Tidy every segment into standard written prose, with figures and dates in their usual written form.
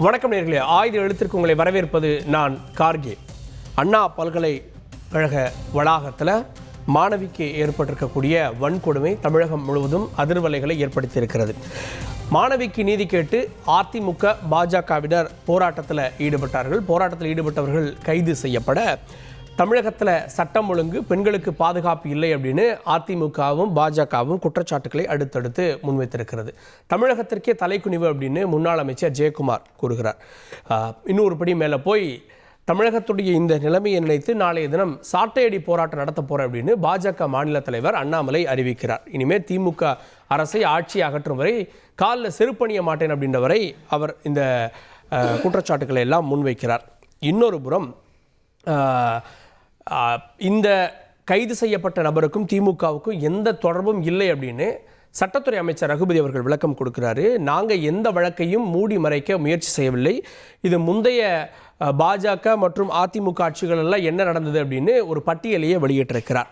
வணக்கம் நேயர்களே, ஆயுத எழுத்திற்கு உங்களை வரவேற்பது நான் கார்கே. அண்ணா பல்கலைக்கழக வளாகத்தில் மாணவிக்கு ஏற்பட்டிருக்கக்கூடிய வன்கொடுமை தமிழகம் முழுவதும் அதிர்வலைகளை ஏற்படுத்தியிருக்கிறது. மாணவிக்கு நீதி கேட்டு அதிமுக பாஜகவினர் போராட்டத்தில் ஈடுபட்டார்கள். போராட்டத்தில் ஈடுபட்டவர்கள் கைது செய்யப்பட தமிழகத்தில் சட்டம் ஒழுங்கு, பெண்களுக்கு பாதுகாப்பு இல்லை அப்படின்னு அதிமுகவும் பாஜகவும் குற்றச்சாட்டுகளை அடுத்தடுத்து முன்வைத்திருக்கிறது. தமிழகத்திற்கே தலைக்குனிவு அப்படின்னு முன்னாள் அமைச்சர் ஜெயக்குமார் கூறுகிறார். இன்னொரு படி மேலே போய் தமிழகத்துடைய இந்த நிலைமையை நினைத்து நாளைய தினம் சாட்டையடி போராட்டம் நடத்த போகிறேன் அப்படின்னு பாஜக மாநில தலைவர் அண்ணாமலை அறிவிக்கிறார். இனிமேல் திமுக அரசை ஆட்சி அகற்றும் வரை காலில் செருப்பணிய மாட்டேன் அப்படின்ற வரை அவர் இந்த குற்றச்சாட்டுக்களை எல்லாம் முன்வைக்கிறார். இன்னொரு புறம் இந்த கைது செய்யப்பட்ட நபருக்கும் திமுகவுக்கும் எந்த தொடர்பும் இல்லை அப்படின்னு சட்டத்துறை அமைச்சர் ரகுபதி அவர்கள் விளக்கம் கொடுக்கிறாரு. நாங்கள் எந்த வழக்கையும் மூடி மறைக்க முயற்சி செய்யவில்லை. இது முந்தைய பாஜக மற்றும் அதிமுக ஆட்சிகள் எல்லாம் என்ன நடந்தது அப்படின்னு ஒரு பட்டியலையே வெளியிட்டிருக்கிறார்.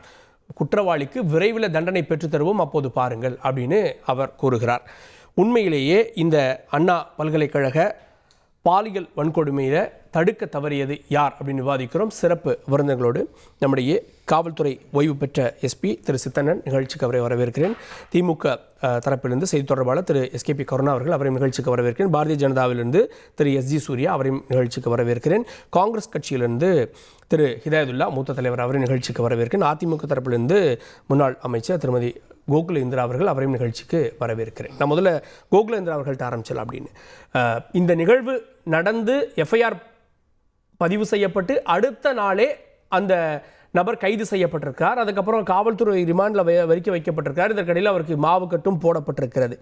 குற்றவாளிக்கு விரைவில் தண்டனை பெற்றுத்தருவோம், அப்போது பாருங்கள் அப்படின்னு அவர் கூறுகிறார். உண்மையிலேயே இந்த அண்ணா பல்கலைக்கழக பாலியல் வன்கொடுமையில் தடுக்க தவறியது யார் அப்படின்னு விவாதிக்கிறோம். சிறப்பு விருந்தினர்களோடு நம்முடைய காவல்துறை ஓய்வு பெற்ற எஸ்பி திரு சித்தண்ணன் நிகழ்ச்சிக்கு அவரை வரவேற்கிறேன். திமுக தரப்பிலிருந்து செய்தி தொடர்பாளர் திரு எஸ்கேபி கருணா அவர்கள் அவரையும் நிகழ்ச்சிக்கு வரவேற்கிறேன். பாரதிய ஜனதாவிலிருந்து திரு எஸ்ஜி சூர்யா அவரையும் நிகழ்ச்சிக்கு வரவேற்கிறேன். காங்கிரஸ் கட்சியிலிருந்து திரு ஹிதாயதுல்லா மூத்த தலைவர் அவரையும் நிகழ்ச்சிக்கு வரவேற்கிறேன். அதிமுக தரப்பிலிருந்து முன்னாள் அமைச்சர் திருமதி கோகுலேந்திரா அவர்கள் அவரையும் நிகழ்ச்சிக்கு வரவேற்கிறேன். நான் முதல்ல கோகுலேந்திரா அவர்கள்ட்ட ஆரம்பிச்சலாம் அப்படின்னு. இந்த நிகழ்வு நடந்து எஃப்ஐஆர் பதிவு செய்யப்பட்டு அடுத்த நாளே அந்த நபர் கைது செய்யப்பட்டிருக்கார். அதுக்கப்புறம் காவல்துறை ரிமாண்டில் வரிக்க வைக்கப்பட்டிருக்கார். இதற்கிடையில் அவருக்கு மாவு கட்டும் போடப்பட்டிருக்கிறது.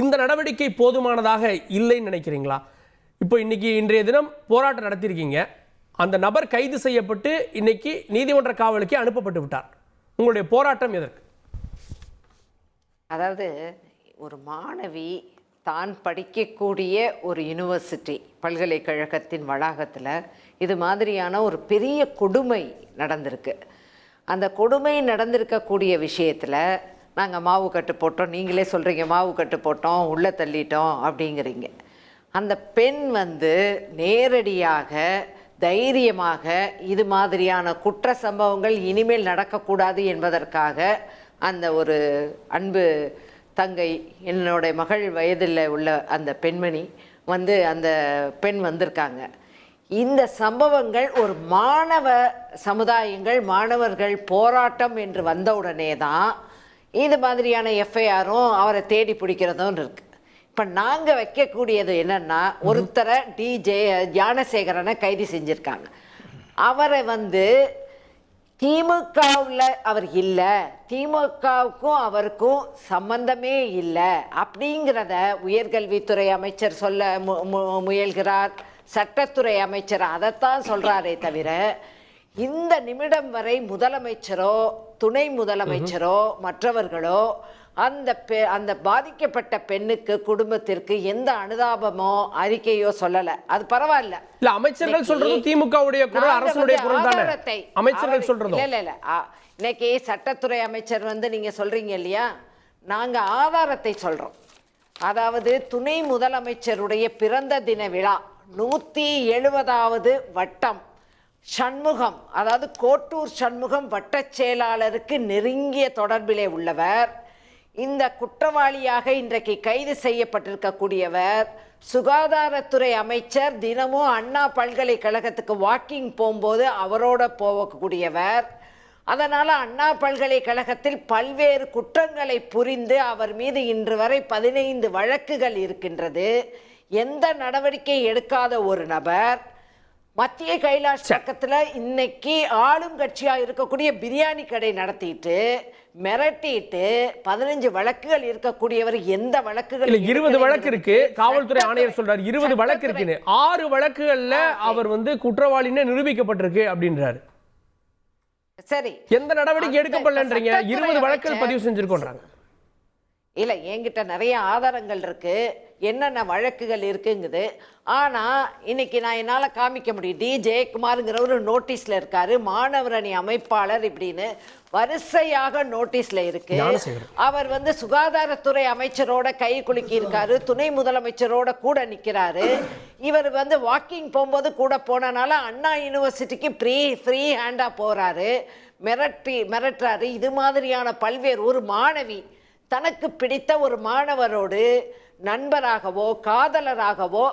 இந்த நடவடிக்கை போதுமானதாக இல்லைன்னு நினைக்கிறீங்களா? இப்போ இன்றைய தினம் போராட்டம் நடத்தியிருக்கீங்க. அந்த நபர் கைது செய்யப்பட்டு இன்னைக்கு நீதிமன்ற காவலுக்கே அனுப்பப்பட்டு விட்டார். உங்களுடைய போராட்டம் எதற்கு? அதாவது ஒரு மாணவி தான் படிக்கக்கூடிய ஒரு யூனிவர்சிட்டி பல்கலைக்கழகத்தின் வளாகத்தில் இது மாதிரியான ஒரு பெரிய கொடுமை நடந்திருக்கு. அந்த கொடுமை நடந்திருக்கக்கூடிய விஷயத்தில் நாங்கள் மாவு கட்டு போட்டோம், நீங்களே சொல்கிறீங்க மாவு கட்டு போட்டோம், உள்ளே தள்ளிட்டோம் அப்படிங்கிறீங்க. அந்த பெண் நேரடியாக தைரியமாக இது மாதிரியான குற்ற சம்பவங்கள் இனிமேல் நடக்கக்கூடாது என்பதற்காக அந்த ஒரு அன்பு தங்கை, என்னோட மகள் வயதில் உள்ள அந்த பெண்மணி அந்த பெண் வந்திருக்காங்க. இந்த சம்பவங்கள் ஒரு மாணவ சமுதாயங்கள், மாணவர்கள் போராட்டம் என்று வந்தவுடனே தான் இது மாதிரியான எஃப்ஐஆரும் அவரை தேடி பிடிக்கிறதும் இருக்கு. இப்போ நாங்கள் வைக்கக்கூடியது என்னன்னா, ஒருத்தரை ஞானசேகரனை கைது செஞ்சுருக்காங்க. அவரை திமுகவில் அவர் இல்லை, திமுகவுக்கும் அவருக்கும் சம்பந்தமே இல்லை அப்படிங்கிறத உயர்கல்வித்துறை அமைச்சர் சொல்ல முயல்கிறார். சட்டத்துறை அமைச்சர் அதைத்தான் சொல்கிறாரே தவிர இந்த நிமிடம் வரை முதலமைச்சரோ துணை முதலமைச்சரோ மற்றவர்களோ அந்த பாதிக்கப்பட்ட பெண்ணுக்கு, குடும்பத்திற்கு எந்த அனுதாபமோ அறிக்கையோ சொல்லல. அது பரவாயில்ல. இல்ல, அமைச்சர்கள் சொல்றது திமுகவுடைய குரல், அரசுடைய குரல் தானே. அமைச்சர்கள் சொல்றது இல்ல. இன்னைக்கு சட்டத்துறை அமைச்சர் நீங்க சொல்றீங்க இல்லையா, நாங்க ஆதாரத்தை சொல்றோம். அதாவது துணை முதலமைச்சருடைய பிறந்த தின விழா 170வது வட்டம் சண்முகம், அதாவது கோட்டூர் சண்முகம் வட்ட செயலாளருக்கு நெருங்கிய தொடர்பிலே உள்ளவர். இந்த குற்றவாளியாக இன்றைக்கு கைது செய்யப்பட்டிருக்கக்கூடியவர் சுகாதாரத்துறை அமைச்சர். தினமும் அண்ணா பல்கலைக்கழகத்துக்கு வாக்கிங் போகும்போது அவரோட போகக்கூடியவர். அதனால் அண்ணா பல்கலைக்கழகத்தில் பல்வேறு குற்றங்களை புரிந்து அவர் மீது இன்று வரை 15 வழக்குகள் இருக்கின்றது. எந்த நடவடிக்கை எடுக்காத ஒரு நபர் மத்திய கைலாஷ் பக்கத்தில் இன்னைக்கு ஆளும் கட்சியாக இருக்கக்கூடிய பிரியாணி கடை நடத்திட்டு மிரட்டிட்டு 15 வழக்குகள் இருக்கக்கூடியவர் எந்த வழக்குகள்? 20 வழக்கு இருக்கு. காவல்துறை ஆணையர் சொல்றாரு 20 வழக்கு இருக்குன்னு. 6 வழக்குகள்ல அவர் குற்றவாளின்னு நிரூபிக்கப்பட்டிருக்கு அப்படின்றாரு. சரி, எந்த நடவடிக்கை எடுக்கப்படலன்றீங்க? 20 வழக்குகள் பதிவு செஞ்சிருக்கோன்றாங்க. இல்லை, என்கிட்ட நிறைய ஆதாரங்கள் இருக்கு, என்னென்ன வழக்குகள் இருக்குங்குது. ஆனால் இன்னைக்கு நான் என்னால் காமிக்க முடியும். டி ஜெயக்குமாருங்கிற ஒரு நோட்டீஸில் இருக்காரு, மாணவர் அணி அமைப்பாளர் இப்படின்னு வரிசையாக நோட்டீஸில் இருக்கு. அவர் வந்து சுகாதாரத்துறை அமைச்சரோட கை குலுக்கி இருக்காரு, துணை முதலமைச்சரோட கூட நிற்கிறாரு. இவர் வந்து வாக்கிங் போகும்போது கூட போனனால அண்ணா யூனிவர்சிட்டிக்கு ஃப்ரீ ஹேண்டாக போகிறாரு, மிரட்டுறாரு. இது மாதிரியான பல்வேறு ஒரு மாணவி தனக்கு பிடித்த ஒரு மாணவரோடு நண்பராகவோ காதலராகவோ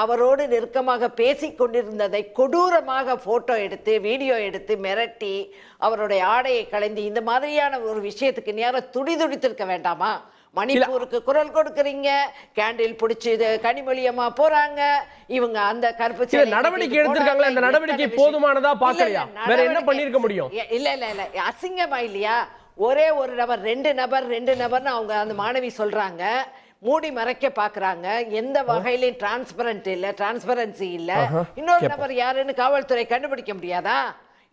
அவரோடு நெருக்கமாக பேசிக் கொண்டிருந்ததை கொடூரமாக போட்டோ எடுத்து வீடியோ எடுத்து மிரட்டி அவருடைய ஆடையை களைந்து இந்த மாதிரியான ஒரு விஷயத்துக்கு நேரம் துடிதுடித்திருக்க வேண்டாமா? மணிப்பூருக்கு குரல் கொடுக்கறீங்க, கேண்டில் பிடிச்சி கனிமொழியமா போறாங்க, இவங்க அந்த கருப்பு நடவடிக்கை எடுத்திருக்காங்களா? இந்த நடவடிக்கை போதுமானதா பார்க்கலையா? வேற என்ன பண்ணிருக்க முடியும்? இல்ல அசிங்கமா இல்லையா? ஒரே ஒரு நபர் ரெண்டு நபர்னு அவங்க அந்த மாணவி சொல்றாங்க, மூடி மறைக்க பாக்குறாங்க. எந்த வகையிலும் டிரான்ஸ்பரன்சி இல்ல. இன்னொரு நபர் யாருன்னு காவல்துறை கண்டுபிடிக்க முடியாதா?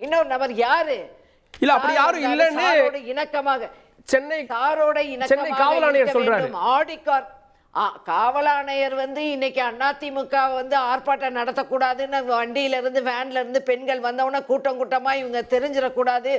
இன்னொரு நபர் யாரு? இல்ல அப்படி யாரும் இல்லன்னு இணக்கமாக சென்னை காவல் ஆணையர் சொல்றாரு. ஆடிக்கார் காவல் ஆணையர் வந்து இன்னைக்கு அதிமுக வந்து ஆர்ப்பாட்டம் நடத்தக்கூடாதுன்னு வண்டியில இருந்து வேன்ல இருந்து பெண்கள் வந்தவொடனே கூட்டமா இவங்க தெரிஞ்சிடக்கூடாது,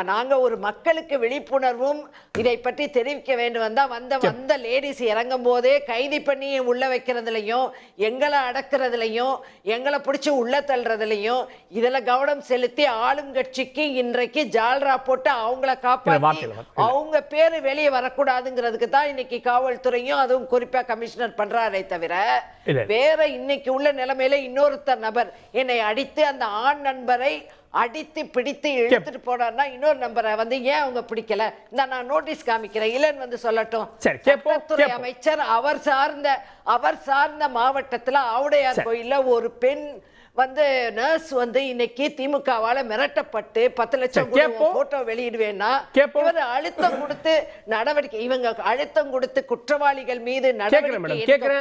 நாங்க ஒரு மக்களுக்கு விழிப்புணர்வும் இதை பற்றி தெரிவிக்க வேண்டும் வந்த லேடிஸ் இறங்கும் போதே கைது பண்ணி உள்ள வைக்கிறதுலையும் எங்களை அடக்கிறதுலையும் எங்களை பிடிச்சி உள்ள தள்ளுறதுலையும் இதுல கவனம் செலுத்தி ஆளுங்கட்சிக்கு இன்றைக்கு ஜால்ரா போட்டு அவங்கள காப்பாற்றி அவங்க பேரு வெளியே வரக்கூடாதுங்கிறதுக்கு தான் இன்னைக்கு காவல்துறையும் அதுவும் குறிப்பா கமிஷனர் பண்றாரே தவிர வேற இன்னைக்கு உள்ள நிலைமையில இன்னொருத்தர் நபர் என்னை அடித்து அந்த ஆண் நண்பரை அடித்து பிடித்து இழுத்துட்டு போனார்னா இன்னொரு நம்பரை வந்து ஏன் அவங்க பிடிக்கல, நான் நோட்டீஸ் காமிக்கிறேன் இல்லன்னு வந்து சொல்லட்டும். சட்டத்துறை அமைச்சர் அவர் சார்ந்த மாவட்டத்துல ஆவுடையார் கோயில்ல ஒரு பெண் வந்து நர்ஸ் வந்து இன்னைக்கு திமுகவால மிரட்டப்பட்டு 10 லட்சம் போட்டோ வெளியிடுவேன்னா இவர் அழுத்தம் கொடுத்து நடவடிக்கை அழுத்தம் கொடுத்து குற்றவாளிகள் மீது நடவடிக்கை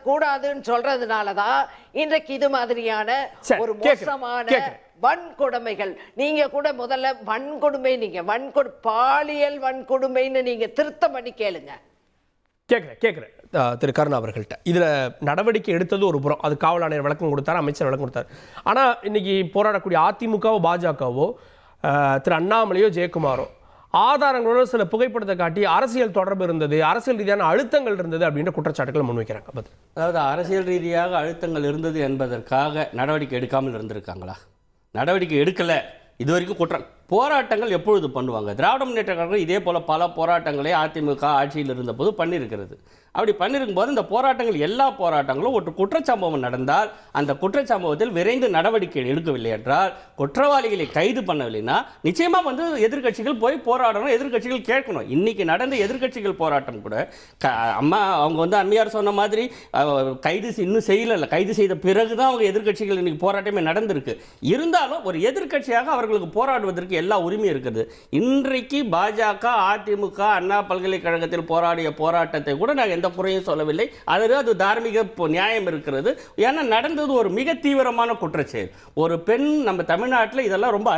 கூடாதுன்னு சொல்றதுனாலதான் இன்றைக்கு இது மாதிரியான ஒரு மோசமான வன்கொடுமைகள். நீங்க கூட முதல்ல வன்கொடுமை பாலியல் வன்கொடுமைன்னு நீங்க திருத்தம் பண்ணி கேளுங்க. கேட்குறேன் திரு கருணா அவர்கள்ட்ட. இதில் நடவடிக்கை எடுத்தது ஒரு புறம், அது காவல் ஆணையர் விளக்கம் கொடுத்தார், அமைச்சர் விளக்கம் கொடுத்தார். ஆனால் இன்னைக்கு போராடக்கூடிய அதிமுகவோ பாஜகவோ திரு அண்ணாமலையோ ஜெயக்குமாரோ ஆதாரங்களோட சில புகைப்படத்தை காட்டி அரசியல் தொடர்பு இருந்தது, அரசியல் ரீதியான அழுத்தங்கள் இருந்தது அப்படின்ற குற்றச்சாட்டுகளை முன்வைக்கிறாங்க. அதாவது அரசியல் ரீதியாக அழுத்தங்கள் இருந்தது என்பதற்காக நடவடிக்கை எடுக்காமல் இருந்திருக்காங்களா? நடவடிக்கை எடுக்கலை. இது வரைக்கும் போராட்டங்கள் எப்பொழுது பண்ணுவாங்க? திராவிட முன்னேற்ற கழகம் இதே போல் பல போராட்டங்களை அதிமுக ஆட்சியில் இருந்தபோது பண்ணியிருக்கிறது. அப்படி பண்ணியிருக்கும்போது இந்த போராட்டங்கள் எல்லா போராட்டங்களும் ஒரு குற்றச்சம்பவம் நடந்தால் அந்த குற்றச்சம்பவத்தில் விரைந்து நடவடிக்கை எடுக்கவில்லை என்றால், குற்றவாளிகளை கைது பண்ணவில்லைன்னா நிச்சயமாக வந்து எதிர்கட்சிகள் போய் போராடணும், எதிர்கட்சிகள் கேட்கணும். இன்றைக்கி நடந்த எதிர்கட்சிகள் போராட்டம் கூட அவங்க வந்து அம்மையார் சொன்ன மாதிரி கைது இன்னும் செய்யலை, கைது செய்த பிறகு தான் அவங்க எதிர்கட்சிகள் இன்றைக்கி போராட்டமே நடந்திருக்கு. இருந்தாலும் ஒரு எதிர்கட்சியாக அவர்களுக்கு போராடுவதற்கு எல்லா உரிமையும் இருக்குது. இன்றைக்கு பாஜக அதிமுக அண்ணா பல்கலைக்கழகத்தில் போராடிய போராட்டத்தை கூட நான் எந்த குறையும் சொல்லவில்லை. அது தார்மீக நியாயம் இருக்கிறது. ஏன்னா நடந்தது ஒரு மிக தீவிரமான குற்றச்செயல். ஒரு பெண் நம்ம தமிழ்நாட்டில் இதெல்லாம் ரொம்ப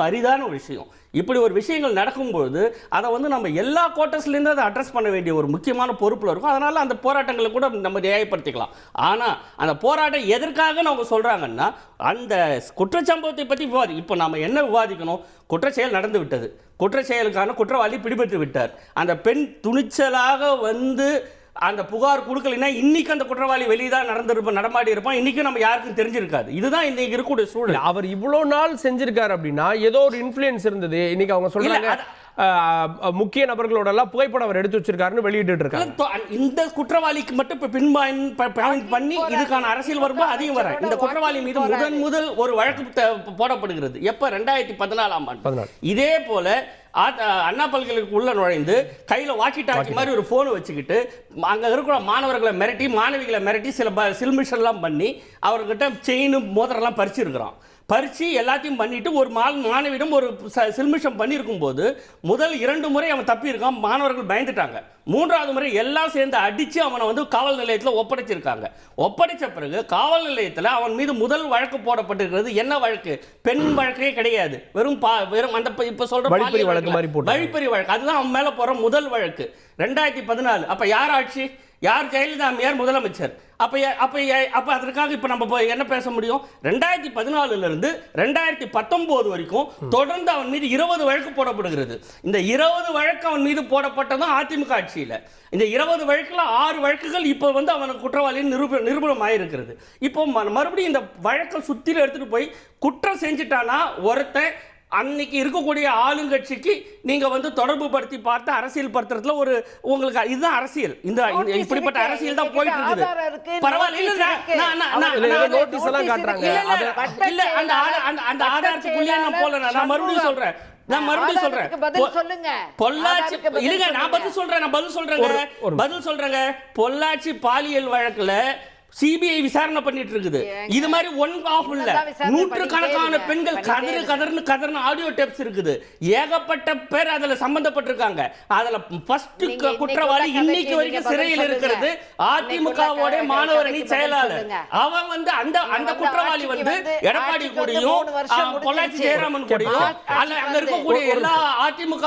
அரிதான ஒரு விஷயம். இப்படி ஒரு விஷயங்கள் நடக்கும்போது அதை வந்து நம்ம எல்லா கோட்டர்ஸ்லேருந்து அதை அட்ரஸ் பண்ண வேண்டிய ஒரு முக்கியமான பொறுப்பில் இருக்கும். அதனால் அந்த போராட்டங்களை கூட நம்ம நியாயப்படுத்திக்கலாம். ஆனால் அந்த போராட்டம் எதற்காக அவங்க சொல்கிறாங்கன்னா, அந்த குற்றச்சம்பவத்தை பற்றி இப்போ நம்ம என்ன விவாதிக்கணும்? குற்றச்செயல் நடந்து விட்டது, குற்றச்செயலுக்கான குற்றவாளி பிடிபட்டு விட்டார். அந்த பெண் துணிச்சலாக வந்து அந்த புகார் கொடுக்கலைன்னா இன்னைக்கு அந்த குற்றவாளி வெளியே தான் நடமாடி இருப்பான், இன்னைக்கு நம்ம யாருக்கும் தெரிஞ்சிருக்காது. இதுதான் இன்னைக்கு இருக்கக்கூடிய சூழல். அவர் இவ்வளவு நாள் செஞ்சிருக்காரு அப்படின்னா ஏதோ ஒரு இன்ஃப்ளூயன்ஸ் இருந்தது. இன்னைக்கு அவங்க சொல்றாங்க முக்கிய நபர்களோட எல்லாம் புகைப்படம் அவர் எடுத்து வச்சிருக்காருன்னு வெளியிட்டு இருக்காங்க. இந்த குற்றவாளிக்கு மட்டும் பின் பண்ணி இதுக்கான அரசியல் வரும்போது அதிகம் வர இந்த குற்றவாளி மீது முதல் ஒரு வழக்கு போடப்படுகிறது. எப்ப 2014ஆம் ஆண்டு. இதே போல அண்ணா பல்கலைக்கழகம் உள்ள நுழைந்து கையில வாக்கி டாக்கி மாதிரி ஒரு போன் வச்சுக்கிட்டு அங்க இருக்கிற மாணவர்களை மிரட்டி மாணவிகளை மிரட்டி சில சில்மிஷன் எல்லாம் பண்ணி அவர்கிட்ட செயின் மோதிரம் பறிச்சிருக்கிறான். பறிச்சு எல்லாத்தையும் பண்ணிட்டு ஒரு மாணவியிடம் ஒரு சில்மிஷம் பண்ணியிருக்கும் போது முதல் 2 முறை அவன் தப்பி இருக்கான். மாணவர்கள் பயந்துட்டாங்க. மூன்றாவது முறை எல்லாம் சேர்ந்து அடிச்சு அவனை வந்து காவல் நிலையத்தில் ஒப்படைச்சிருக்காங்க. ஒப்படைச்ச பிறகு காவல் நிலையத்தில் அவன் மீது முதல் வழக்கு போடப்பட்டிருக்கிறது. என்ன வழக்கு? பெண் வழக்கே கிடையாது, வெறும் அந்த இப்ப சொல்ற வழிப்பறி வழக்கு. அதுதான் அவன் மேல போற முதல் வழக்கு. 2014 அப்ப யார் ஆட்சி? யார்? ஜெயலலிதா அம்மையார் முதலமைச்சர். அப்ப அதற்காக இப்ப நம்ம என்ன பேச முடியும்? 2014 இருந்து 2019 வரைக்கும் தொடர்ந்து அவன் மீது 20 வழக்கு போடப்படுகிறது. இந்த 20 வழக்கு அவன் மீது போடப்பட்டதும் அதிமுக ஆட்சியில். இந்த 20 வழக்குல 6 வழக்குகள் இப்போ வந்து அவனுக்கு குற்றவாளியின் நிரூபணமாயிருக்கிறது. இப்போ மறுபடியும் இந்த வழக்கை சுத்தில எடுத்துட்டு போய் குற்றம் செஞ்சுட்டானா ஒருத்தன் அன்னைக்கு இருக்கக்கூடிய ஆளுங்கட்சிக்கு நீங்க வந்து தொடர்பு படுத்தி பார்த்து அரசியல் படுத்துறதுல ஒரு உங்களுக்கு இதுதான் அரசியல். இந்த இப்படிப்பட்ட அரசியல் தான் போயிட்டு இருக்குது. பரவாயில்ல, அந்த ஆதாரத்துக்குள்ளே நான் போல நான் மறுபடியும் சொல்றேன் பொள்ளாச்சி பாலியல் வழக்குல சிபிஐ விசாரணை பண்ணிட்டு இருக்குது. இது மாதிரி ஒன் ஆஃப் இல்ல, நூற்றுக்கணக்கான பெண்கள் கதர்னு ஆடியோ டேப்ஸ் இருக்குது. ஏகப்பட்ட பேர் அதுல சம்பந்தப்பட்டிருக்காங்க. அதுல ஃபர்ஸ்ட் குற்றவாளி இன்னைக்கு வரைக்கும் சிறையில் இருக்கிறது அதிமுகவோட மாணவர் அணி செயலாளர். அவன் வந்து அந்த குற்றவாளி வந்து எடப்பாடி கூடயும் பொள்ளாச்சி ஜெயராமன் கூடயும் அங்க இருக்கக்கூடிய எல்லா அதிமுக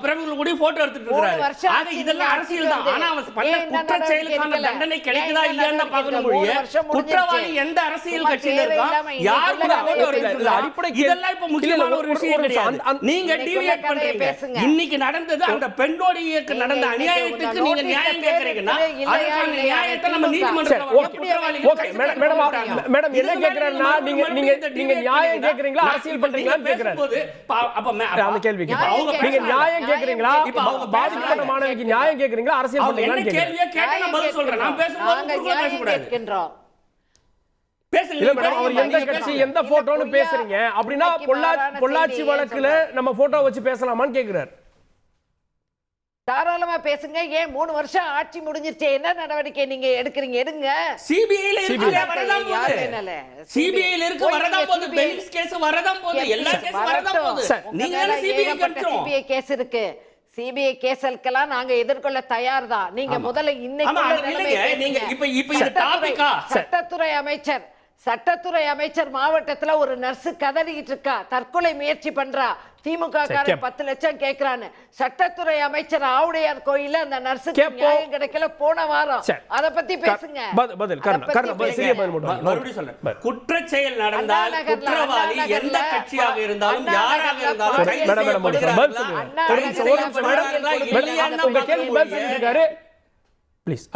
பிரமுகர்கள் கூட போட்டோ எடுத்துட்டு இருக்காரு. ஆக இதெல்லாம் அரசியல் தான். ஆனா அவன் பண்ண குற்ற செயலுக்கான தண்டனை கிடைக்குதா இல்லையான்னு பார்க்கணும். குற்றவாளி எந்த அரசியல் கட்சியில இருக்கா, யார் கூட போட்டோ எடுத்துட்டு அடிப்படை இதெல்லாம் இப்ப முக்கியமான ஒரு விஷயம் கிடையாது. நீங்க டிவியேட் பண்றீங்க. இன்னைக்கு நடந்தது அந்த பெண்ணோடிக்கு நடந்த அநியாயத்துக்கு நீங்க நியாயம் கேக்குறீங்கன்னா அதுக்கான நியாயத்தை நம்ம நீதிமன்றத்துல மேடம் என்ன கேக்குறேன்னா நீங்க நியாயம் கேக்குறீங்களா அரசியல் பண்றீங்களான்னு கேக்குறேன். அப்ப அந்த கேள்விக்கு நீங்க நியாயம் கேக்குறீங்களா, பாதிக்கப்பட்ட மாணவிக்கு நியாயம் கேக்குறீங்களா அரசியல் பண்றீங்களான்னு கேக்குறேன். கேள்வியை கேட்டா நான் பதில் சொல்றேன். நான் பேசும்போது பேசக்கூடாது. எந்த போட்டோன்னு பேசுறீங்க அப்படின்னா பொள்ளாச்சி வழக்குல நம்ம போட்டோ வச்சு பேசலாமான்னு கேக்குறாரு. தாராளமா பேசுங்க. ஏன் 3 வருஷம் ஆட்சி முடிஞ்சிருச்சு, என்ன நடவடிக்கை நீங்க எடுக்கிறீங்க? எடுங்க. சிபிஐல இருக்கு வரதான் போகுது, பெலிக்ஸ் கேஸ் வரதான் போகுது, எல்லா கேஸ் வரதான் போகுது. நீங்க சிபிஐ கேஸ் இருக்கு. சிபிஐ கேஸ்களுக்கெல்லாம் நாங்க எதிர்கொள்ள தயார் தான். நீங்க முதல்ல சட்டத்துறை அமைச்சர் மாவட்டத்துல ஒரு நர்ஸ் கதறிட்டு இருக்கா, தற்கொலை முயற்சி பண்றா, திமுக காரன் 10 லட்சம் கேக்குறான்னு. சட்டத்துறை அமைச்சர் ஆவுடையார் கோயில்ல அந்த நர்ஸுக்கு நியாயம் கிடைக்கல போன வாரம். அத பத்தி பேசுங்க. மறுபடியும் சொல்றேன், குற்ற செயல் நடந்தால் குற்றவாளி எந்த கட்சியாக இருந்தாலும் யாராக இருந்தாலும்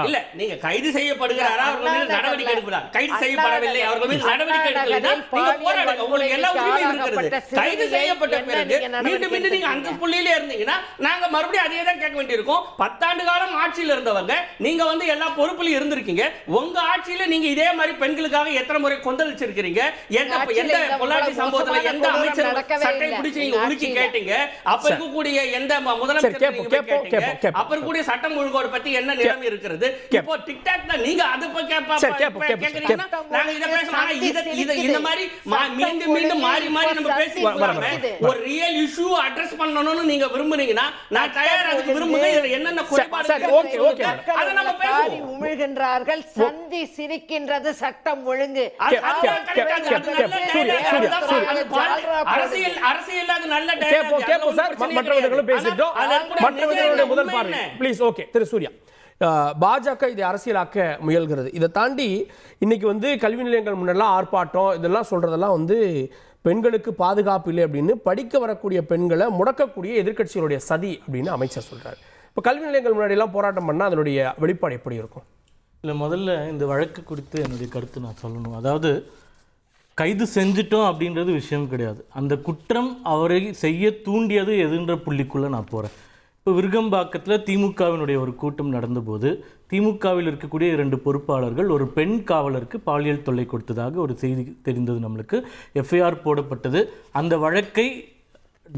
இல்ல நீங்க கைது செய்யப்படுகிறாரா அவர்கள் மீது நடவடிக்கை எடுக்கிறார், கைது செய்யப்படவில்லை அவர்கள் மீது நடவடிக்கை எடுக்கலைன்னா நீங்க போராடுங்க, உங்களுக்கு எல்லா உரிமையும் இருக்கிறது. கைது செய்யப்பட்ட பிறகு மீண்டும் நீங்க அந்த புள்ளியிலே இருந்தீங்கன்னா நாங்க மறுபடியும் அதே தான் கேட்க வேண்டியிருக்கும். 10 ஆண்டு காலம் ஆட்சியில் இருந்தவங்க நீங்க வந்து எல்லா பொறுப்புலையும் இருந்திருக்கீங்க. உங்க ஆட்சியில நீங்க இதே மாதிரி பெண்களுக்காக எத்தனை முறை கொந்தளிச்சிருக்கீங்க? எந்த பொள்ளாச்சி சம்பவத்துல எந்த அமைச்சர் சட்டை பிடிச்சி நீங்க உலுக்கி கேட்டீங்க? அப்ப இருக்கக்கூடிய எந்த முதலமைச்சர் கேட்டீங்க? அப்ப இருக்கக்கூடிய சட்டம் ஒழுங்கோடு பத்தி என்ன நிலைமை இருக்கு? இப்போ டிக்டாக்ல நீங்க அத கேக்குறீங்கன்னா நாங்க இத பேசலாம். இந்த மாதிரி மீண்டும் மாறி நம்ம பேசிட்டு ஒரு ரியல் இஷ்யூ அட்ரஸ் பண்ணனும்னு நீங்க விரும்புறீங்கன்னா நான் தயாரா அதுக்கு விரும்புங்க. இதுல என்னென்ன குறைபாடு ஓகே அத நம்ம பேசுவோம். உமிழ்கின்றார்கள், சந்தி சிரிக்கின்றது சட்டம் ஒழுங்கு. அரசியல் அது நல்ல கேப்போ சார். மற்றவர்களும் பேசிட்டோம். மற்றவர்களுடைய முதல் பார்வை ப்ளீஸ். ஓகே திரு சூர்யா, பாஜக இதை அரசியலாக்க முயல்கிறது. இதை தாண்டி இன்னைக்கு வந்து கல்வி நிலையங்கள் முன்னெல்லாம் ஆர்ப்பாட்டம் இதெல்லாம் சொல்றதெல்லாம் வந்து பெண்களுக்கு பாதுகாப்பு இல்லை அப்படின்னு படிக்க வரக்கூடிய பெண்களை முடக்கக்கூடிய எதிர்க்கட்சிகளுடைய சதி அப்படின்னு அமைச்சர் சொல்றாரு. இப்போ கல்வி நிலையங்கள் முன்னாடியெல்லாம் போராட்டம் பண்ணால் அதனுடைய வெளிப்பாடு எப்படி இருக்கும்? இல்லை, முதல்ல இந்த வழக்கு குறித்து என்னுடைய கருத்து நான் சொல்லணும். அதாவது கைது செஞ்சிட்டோம் அப்படின்றது விஷயம் கிடையாது. அந்த குற்றம் அவரை செய்ய தூண்டியது எதுன்ற புள்ளிக்குள்ளே நான் போகிறேன். இப்போ விருகம்பாக்கத்தில் திமுகவினுடைய ஒரு கூட்டம் நடந்தபோது திமுகவில் இருக்கக்கூடிய 2 பொறுப்பாளர்கள் ஒரு பெண் காவலருக்கு பாலியல் தொல்லை கொடுத்ததாக ஒரு செய்தி தெரிந்தது. நம்மளுக்கு எஃப்ஐஆர் போடப்பட்டது. அந்த வழக்கை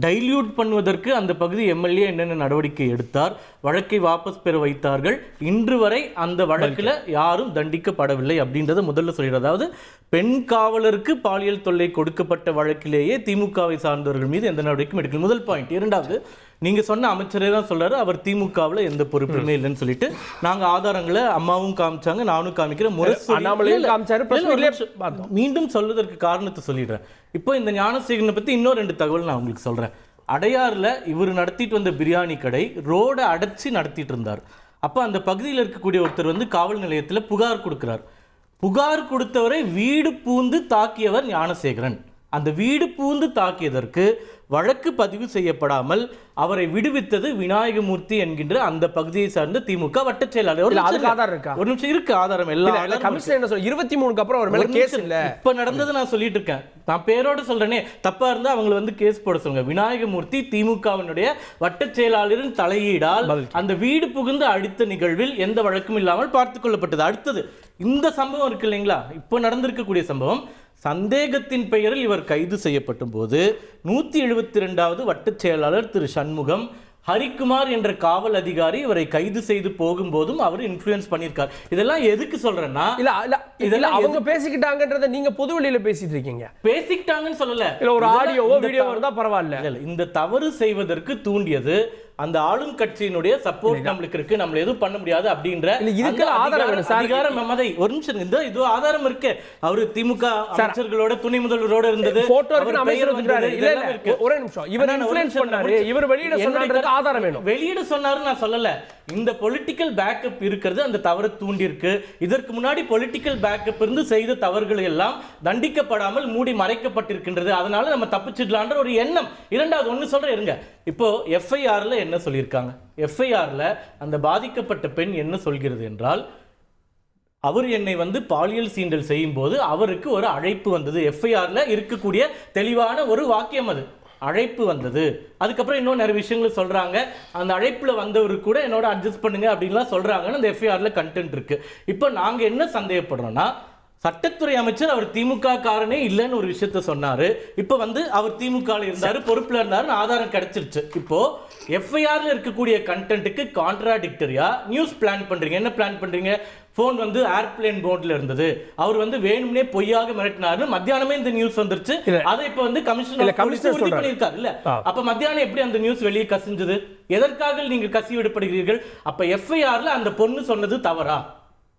டைல்யூட் பண்ணுவதற்கு அந்த பகுதி எம்எல்ஏ என்னென்ன நடவடிக்கை எடுத்தார், வழக்கை வாபஸ் பெற வைத்தார்கள். இன்று வரை அந்த வழக்கில் யாரும் தண்டிக்கப்படவில்லை அப்படின்றத முதல்ல சொல்லிடுறது. அதாவது பெண் காவலருக்கு பாலியல் தொல்லை கொடுக்கப்பட்ட வழக்கிலேயே திமுகவை சார்ந்தவர்கள் மீது எந்த நடவடிக்கையும் எடுக்கல. முதல் பாயிண்ட். இரண்டாவது, நீங்க சொன்ன அமைச்சரே தான் சொல்றாரு அவர் திமுகவில் எந்த பொறுப்புமே இல்லைன்னு சொல்லிட்டு நாங்க ஆதாரங்களை அம்மாவும் காமிச்சாங்க, நானும் காமிக்கிறேன். அண்ணாமலையும் காமிச்சாரு, press meet லயே பார்த்தோம். மீண்டும் சொல்வதற்கு காரணத்தை சொல்லிடுறேன். இப்போ இந்த ஞானசேகரனை பத்தி இன்னும் 2 தகவல் நான் உங்களுக்கு சொல்றேன். அடையாறுல இவர் நடத்திட்டு வந்த பிரியாணி கடை ரோடை அடைச்சி நடத்திட்டு இருந்தார். அப்போ அந்த பகுதியில் இருக்கக்கூடிய ஒருத்தர் வந்து காவல் நிலையத்தில் புகார் கொடுக்கிறார். புகார் கொடுத்தவரை வீடு பூந்து தாக்கியவர் ஞானசேகரன். அந்த வீடு பூந்து தாக்கியதற்கு வழக்கு பதிவு செய்யப்படாமல் அவரை விடுவித்தது விநாயகமூர்த்தி என்கின்ற அந்த பகுதியை சார்ந்த திமுக வட்ட செயலாளர். ஒரு நிமிஷம் இருக்கு, ஆதாரம் எல்லாம் கமிஷனர் என்ன சொல்ற 23க்கு அப்புறம் அவர் மேல கேஸ் இல்ல. இப்ப நடந்தது நான் சொல்லிட்டு இருக்கேன், நான் பேரோட சொல்றேனே, தப்பா இருந்தா அவங்களை வந்து கேஸ் போட சொல்லுங்க. விநாயகமூர்த்தி திமுகவினுடைய வட்ட செயலாளரின் தலையீடால் அந்த வீடு புகுந்து அடித்த நிகழ்வில் எந்த வழக்கும் இல்லாமல் பார்த்துக் கொள்ளப்பட்டது. அடுத்தது இந்த சம்பவம் இருக்கு இல்லைங்களா, இப்போ நடந்திருக்கக்கூடிய சம்பவம், சந்தேகத்தின் பெயரில் இவர் கைது செய்யப்பட்ட போது 172வது வட்ட செயலாளர் திரு சண்முகம் ஹரிக்குமார் என்ற காவல் அதிகாரி இவரை கைது செய்து போகும்போதும் அவர் இன்ஃப்ளூயன்ஸ் பண்ணியிருக்கார். இதெல்லாம் எதுக்கு சொல்றேன்னா, இதெல்லாம் அவங்க பேசிக்கிட்டாங்கன்றத நீங்க பொதுவெளியில பேசிட்டு இருக்கீங்க. பேசிக்கிட்டாங்கன்னு சொல்லல, இல்ல ஒரு ஆடியோவோ வீடியோவோ இருந்தா பரவாயில்ல. இல்ல இந்த தவறு செய்வதற்கு தூண்டியது அந்த ஆளும் கட்சியினுடைய சப்போர்ட் நம்மளுக்கு இருக்கு, நம்ம எதுவும் பண்ண முடியாது அப்படின்ற அதிகாரம் மமதை. ஒரு நிமிஷம், இந்த இது ஆதாரம் இருக்கு. அவரு திமுக அமைச்சர்களோட துணை முதல்வரோட இருந்தது, போட்டோ இருக்கு, அமைச்சர் இருக்காரு. இல்ல இல்ல ஒரே நிமிஷம், இவர் இன்ஃப்ளூயன்ஸ் பண்ணாரு, இவர் வெளியிட சொன்னாருக்கு ஆதாரம் வேணும். வெளியிட சொன்னாரு நான் சொல்லல, இந்த பொலிட்டிக்கல் பேக்கப் இருக்கிறது அந்த தவறு தூண்டி இருக்கு. இதற்கு முன்னாடி பொலிட்டிக்கல் பேக்கப் இருந்து செய்த தவறுகள் எல்லாம் தண்டிக்கப்படாமல் மூடி மறைக்கப்பட்டிருக்கின்றது. அதனால நம்ம தப்பிச்சிடலான்ற ஒரு எண்ணம். இரண்டாவது ஒண்ணு சொல்றேன் இருங்க, இப்போ எஃப்ஐஆர்ல என்ன சொல்லியிருக்காங்க, எஃப்ஐஆர்ல அந்த பாதிக்கப்பட்ட பெண் என்ன சொல்கிறது என்றால், அவர் என்னை வந்து பாலியல் சீண்டல் செய்யும் போது அவருக்கு ஒரு அழைப்பு வந்தது. எஃப்ஐஆர்ல இருக்கக்கூடிய தெளிவான ஒரு வாக்கியம், அது அழைப்பு வந்தது. அதுக்கப்புறம் இன்னும் நிறைய விஷயங்கள் சொல்றாங்க, அந்த அழைப்புல வந்தவரு கூட என்னோட அட்ஜஸ்ட் பண்ணுங்க அப்படின்லாம் சொல்றாங்கன்னு அந்த எஃப்ஐஆர்ல கண்டென்ட் இருக்கு. இப்போ நாங்க என்ன சந்தேகப்படுறோம்னா, சட்டத்துறை அமைச்சர் அவர் திமுக காரனே இல்லைன்னு ஒரு விஷயத்த சொன்னாரு. இப்போ வந்து அவர் திமுக இருந்தாரு, பொறுப்புல இருந்தாரு, ஆதாரம் கிடைச்சிருச்சு. இப்போ எஃப்ஐஆர்ல இருக்கக்கூடிய கண்டென்ட்டுக்கு கான்ட்ராடிக்டரியா நியூஸ் பிளான் பண்றீங்க. என்ன பிளான் பண்றீங்க? போன் வந்து ஏர்பிளேன் போர்ட்ல இருந்தது, அவர் வந்து வேணும்னே பொய்யாக மிரட்டினாரு, மத்தியானமே இந்த நியூஸ் வந்துருச்சு. அதை இப்ப வந்து கமிஷனர் பண்ணிருக்காரு. இல்ல அப்ப மத்தியானம் எப்படி அந்த நியூஸ் வெளியே கசிஞ்சது? எதற்காக நீங்க கசி விடப்படுகிறீர்கள்? அப்ப எஃப்ஐஆர்ல அந்த பொண்ணு சொன்னது தவறா?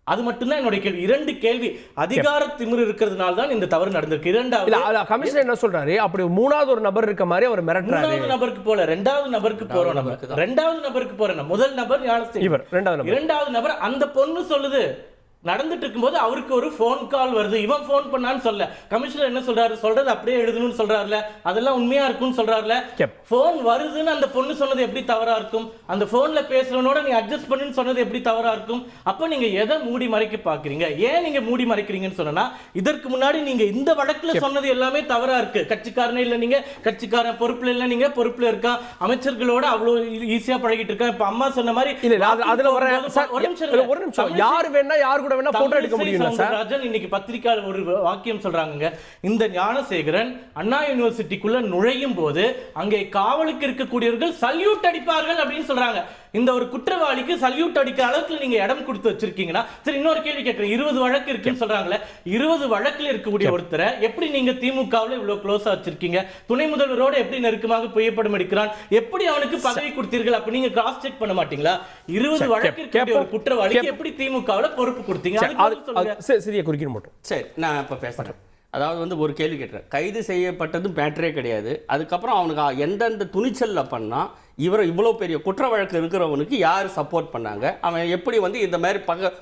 அது மட்டும்தான் என்னுடைய கேள்வி. 2 கேள்வி. அதிகார திமிரு இருக்கிறதுனால தான் இந்த தவறு நடந்திருக்கு. இரண்டாவது கமிஷனர் என்ன சொல்றாரு, அப்படி 3வது ஒரு நபர் இருக்க மாதிரி அவர் மிரட்டுறாரு. 3வது நபருக்கு போல 2வது நபருக்கு போறோம். நம்ம 2வது நபருக்கு போறோம். முதல் நபர் இவர், 2வது நபர் அந்த பொண்ணு சொல்லுது. நடந்துட்டு இருக்கும்போது அவருக்கு ஒரு போன் கால் வருது, இவன் போன் பண்ணான்னு சொல்ல. கமிஷனர் என்ன சொல்றாரு, சொல்றது அப்படியே எழுதணும்னு சொல்றாருல, அதெல்லாம் உண்மையா இருக்கும்னு சொல்றாருல. போன் வருதுன்னு அந்த பொண்ணு சொன்னது எப்படி தவறா இருக்கும்? அந்த போன்ல பேசுறவனோட நீ அட்ஜஸ்ட் பண்ணுன்னு சொன்னது எப்படி தவறா இருக்கும்? அப்ப நீங்க எதை மூடி மறைக்க பாக்குறீங்க? ஏன் நீங்க மூடி மறைக்கிறீங்கன்னு சொன்னா, இதற்கு முன்னாடி நீங்க இந்த வழக்குல சொன்னது எல்லாமே தவறா இருக்கு. கட்சிக்காரனே இல்ல, நீங்க கட்சிக்காரன் பொறுப்புல இல்ல, நீங்க பொறுப்புல இருக்கா, அமைச்சர்களோட அவ்வளவு ஈஸியா பழகிட்டு இருக்கா. இப்ப அம்மா சொன்ன மாதிரி இல்ல, அதுல ஒரு நிமிஷம், யாரு வேணா யாரு கூட போட்டோ எடுக்க முடியும் சார். ராஜன் இன்னைக்கு பத்திரிக்கையாளர் ஒரு வாக்கியம் சொல்றாங்க, இந்த ஞானசேகரன் அண்ணா யூனிவர்சிட்டிக்குள்ள நுழையும் போது அங்கே காவலுக்கு இருக்கக்கூடியவர்கள் சல்யூட் அடிப்பார்கள் அப்படின்னு சொல்றாங்க. இந்த ஒரு குற்றவாளிக்கு சல்யூட் அடிக்க அளவுக்கு நீங்க இடம் கொடுத்து வச்சிருக்கீங்கன்னா, சரி இன்னொரு கேள்வி கேட்கிறேன். 20 வழக்கு இருக்குன்னு சொல்றாங்களே, 20 வழக்குல இருக்கக்கூடிய ஒருத்தரை எப்படி நீங்க திமுகவில் இவ்வளவு க்ளோஸா வச்சிருக்கீங்க? துணை முதல்வரோட எப்படி நெருக்கமாக புகைப்படம் எடுக்கிறான்? எப்படி அவனுக்கு பதவி கொடுத்தீர்கள்? அப்ப நீங்க கிராஸ் செக் பண்ண மாட்டீங்களா? 20 வழக்கு இருக்கக்கூடிய ஒரு குற்றவாளிக்கு எப்படி திமுகவில் பொறுப்பு கொடுத்தீங்க? சிறிய குறுக்கிட மாட்டோம். சரி, நான் இப்ப பேசுறேன். அதாவது வந்து ஒரு கேள்வி கேட்டுறேன். கைது செய்யப்பட்டதும் பேட்டரே கிடையாது. அதுக்கப்புறம் அவனுக்கு எந்தெந்த துணிச்சல்ல பண்ணா, இவ்வளோ பெரிய குற்ற வழக்கு இருக்கிறவனுக்கு யார் சப்போர்ட் பண்ணாங்க, அவன் எப்படி வந்து இந்த மாதிரி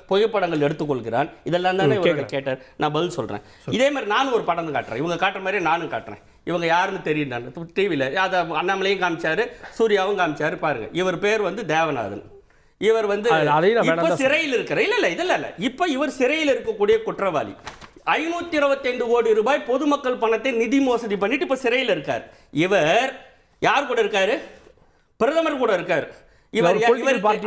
புகைப்படங்கள் எடுத்துக்கொள்கிறான், இதெல்லாம் தானே இவங்க கேட்டார். நான் பதில் சொல்கிறேன். இதே மாதிரி நானும் ஒரு படம் காட்டுறேன், இவங்க காட்டுற மாதிரி நானும் காட்டுறேன். இவங்க யாருன்னு தெரியும், நான் டிவியில் அதை அண்ணாமலையும் காமிச்சாரு, சூர்யாவும் காமிச்சாரு. பாருங்க, இவர் பேர் வந்து தேவநாதன். இவர் வந்து இப்போ சிறையில் இருக்கிற இல்ல இப்போ இவர் சிறையில் இருக்கக்கூடிய குற்றவாளி. 525 கோடி ரூபாய் பொதுமக்கள் பணத்தை நிதி மோசடி பண்ணிட்டு இப்ப சிறையில் இருக்கார். இவர் யார் கூட இருக்காரு? பிரதமர் கூட இருக்காரு. இவர்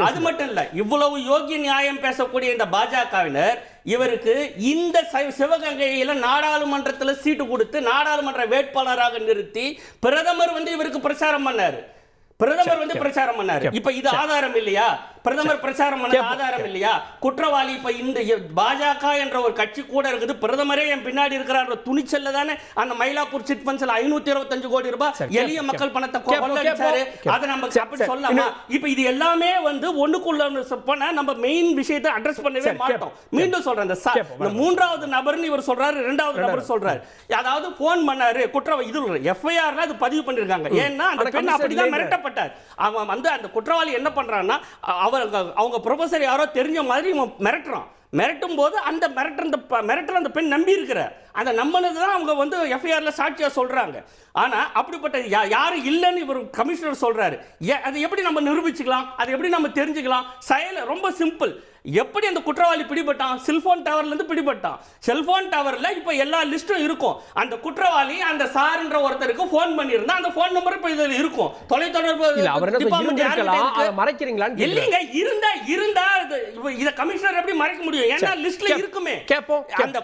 அது மட்டும் இல்ல, இவ்வளவு யோகிய நியாயம் பேசக்கூடிய இந்த பாஜகவினர் இவருக்கு இந்த சிவகங்கையில நாடாளுமன்றத்தில் சீட்டு கொடுத்து நாடாளுமன்ற வேட்பாளராக நிறுத்தி பிரதமர் வந்து இவருக்கு பிரச்சாரம் பண்ணாரு. இப்ப இது ஆதாரம் இல்லையா? பிரதமர் பிரச்சாரம் பண்ண ஆதாரம் இல்லையா? குற்றவாளி இப்ப இந்த பாஜக என்ற ஒரு கட்சி கூட இருக்குது, பிரதமரே என் பின்னாடி இருக்கிறார் துணிச்சல்ல தானே அந்த மயிலாப்பூர் சிட் ஃபண்ட்ஸ்ல 525 கோடி ரூபாய் எளிய மக்கள் பணத்தை கொள்ளடிச்சாரு. அதை நம்ம அப்படி சொல்லலாமா? இப்ப இது எல்லாமே வந்து ஒண்ணுக்குள்ள போனா நம்ம மெயின் விஷயத்தை அட்ரஸ் பண்ணவே மாட்டோம். மீண்டும் சொல்றேன், இந்த மூன்றாவது நபர்னு இவர் சொல்றாரு, இரண்டாவது நபர் சொல்றாரு. அதாவது போன் பண்ணாரு, குற்றவாளி இது எஃப்ஐஆர்ல அது பதிவு பண்ணிருக்காங்க. ஏன்னா அந்த பெண் அப்படிதான் மிரட்டப்பட்டார். அவன் வந்து அந்த குற்றவாளி என்ன பண்றான்னா, அவங்க ப்ரொஃபசர் யாரோ தெரிஞ்ச மாதிரி மிரட்டுறான். மிரட்டும் போது அந்த மிரட்டல் அந்த பெண் நம்பி இருக்கிற அந்த நம்பினது தான் அவங்க வந்து எஃப்ஐஆர்ல சாட்சியா சொல்றாங்க. ஆனா அப்படிப்பட்ட யாரும் இல்லைன்னு இவர் கமிஷனர் சொல்றாரு. அதை எப்படி நம்ம நிரூபிச்சுக்கலாம்? அதை எப்படி நம்ம தெரிஞ்சுக்கலாம்? செயல் ரொம்ப சிம்பிள். எப்படி அந்த குற்றவாளி பிடிபட்டான்? செல்போன் டவர்ல இருந்து பிடிபட்டான். செல்போன் டவர்ல இப்ப எல்லா லிஸ்டும் இருக்கும். அந்த குற்றவாளி அந்த சார்ன்ற ஒருத்தருக்கு போன் பண்ணியிருந்தா அந்த போன் நம்பர் இப்ப இதுல இருக்கும். தொலைத்தொடர்பு மறைக்கிறீங்களான்னு இல்லைங்க, இருந்தா இத கமிஷனர் எப்படி மறைக்க முடியும்? ஏன்னா லிஸ்ட்ல இருக்குமே. அந்த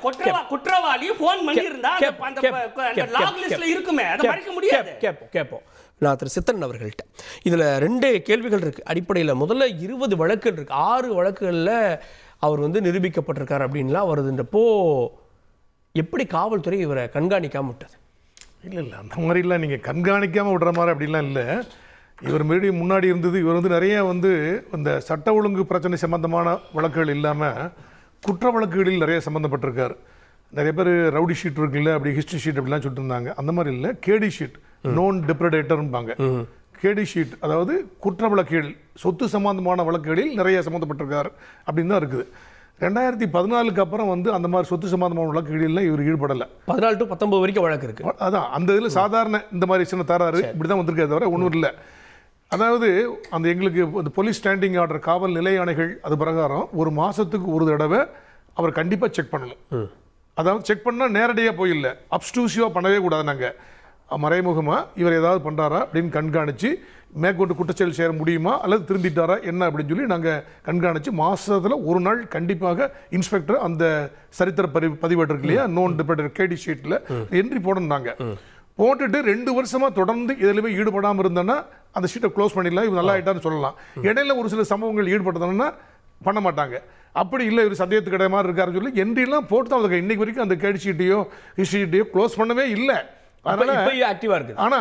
குற்றவாளி போன் பண்ணியிருந்தா அந்த லாக் லிஸ்ட்ல இருக்குமே, அதை மறைக்க முடியாது. கேப்போம் நான் திரு சித்தன் அவர்கள்ட்ட இதில் 2 கேள்விகள் இருக்குது. அடிப்படையில் முதல்ல 20 வழக்குகள் இருக்குது. 6 வழக்குகளில் அவர் வந்து நிரூபிக்கப்பட்டிருக்கார் அப்படின்லாம் வருதுன்றப்போ எப்படி காவல்துறை இவரை கண்காணிக்காமல் விட்டது? இல்லை அந்த மாதிரிலாம் நீங்கள் கண்காணிக்காமல் விடுற மாதிரி அப்படிலாம் இல்லை. இவர் முன்னாடி இருந்தது. இவர் வந்து நிறைய வந்து இந்த சட்ட ஒழுங்கு பிரச்சனை சம்பந்தமான வழக்குகள் இல்லாமல் குற்ற வழக்குகளில் நிறைய சம்மந்தப்பட்டிருக்கார். நிறைய பேர் ரவுடி ஷீட் இருக்குல்ல, அப்படி ஹிஸ்ட்ரி ஷீட் அப்படிலாம் சொல்லிட்டு இருந்தாங்க. அந்த மாதிரி இல்லை, கேடி ஷீட், நோன் டிப்ரடேட்டர்பாங்க. கேடி ஷீட் அதாவது குற்ற வழக்குகள், சொத்து சம்பந்தமான வழக்குகளில் நிறைய சம்மந்தப்பட்டிருக்கார் அப்படின்னு தான் இருக்குது. 2014 அப்புறம் வந்து அந்த மாதிரி சொத்து சம்பந்தமான வழக்குகளில் இவர் ஈடுபடலை. 14 to 19 வரைக்கும் வழக்கு இருக்கு. அதான் அந்த இதில் சாதாரண இந்த மாதிரி சின்ன தராறு இப்படி தான் வந்திருக்கே தவிர ஒன்றும் இல்லை. அதாவது அந்த எங்களுக்கு இந்த போலீஸ் ஸ்டாண்டிங் ஆர்டர், காவல் நிலை ஆணைகள் அது பிரகாரம் 1 மாதத்துக்கு ஒரு தடவை அவர் கண்டிப்பாக செக் பண்ணணும். அதாவது செக் பண்ணால் நேரடியாக போயில்லை, அப்ஸ்டூசிவாக பண்ணவே கூடாது. நாங்கள் மறைமுகமாக இவர் ஏதாவது பண்ணுறாரா அப்படின்னு கண்காணித்து மேற்கொண்டு குற்றச்செயல் செய்ய முடியுமா அல்லது திருந்திட்டாரா என்ன அப்படின்னு சொல்லி நாங்கள் கண்காணித்து மாதத்தில் ஒரு நாள் கண்டிப்பாக இன்ஸ்பெக்டர் அந்த சரித்திர பதிவேடு இருக்கு இல்லையா, நோன் டிபெண்டர் கேடி ஷீட்டில் என்ட்ரி போடணும். நாங்கள் போட்டுட்டு 2 வருஷமாக தொடர்ந்து இதில் போய் ஈடுபடாமல் இருந்தோன்னா அந்த ஷீட்டை க்ளோஸ் பண்ணிடலாம், இவர் நல்லா ஆகிட்டான்னு சொல்லலாம். இடையில ஒரு சில சம்பவங்கள் ஈடுபட்டதுன்னா பண்ண மாட்டாங்க. அப்படி இல்லை, இவர் சந்தேகத்துக்கு கிடையாது மாதிரி இருக்காருன்னு சொல்லி என்ட்ரிலாம் போட்டு தான் அதுக்கு இன்னைக்கு வரைக்கும் அந்த கேடி ஷீட்டையோ ஹிஸ்ட்ரியோ க்ளோஸ் பண்ணவே இல்லை. ஆக்டிவா இருக்கு. ஆனா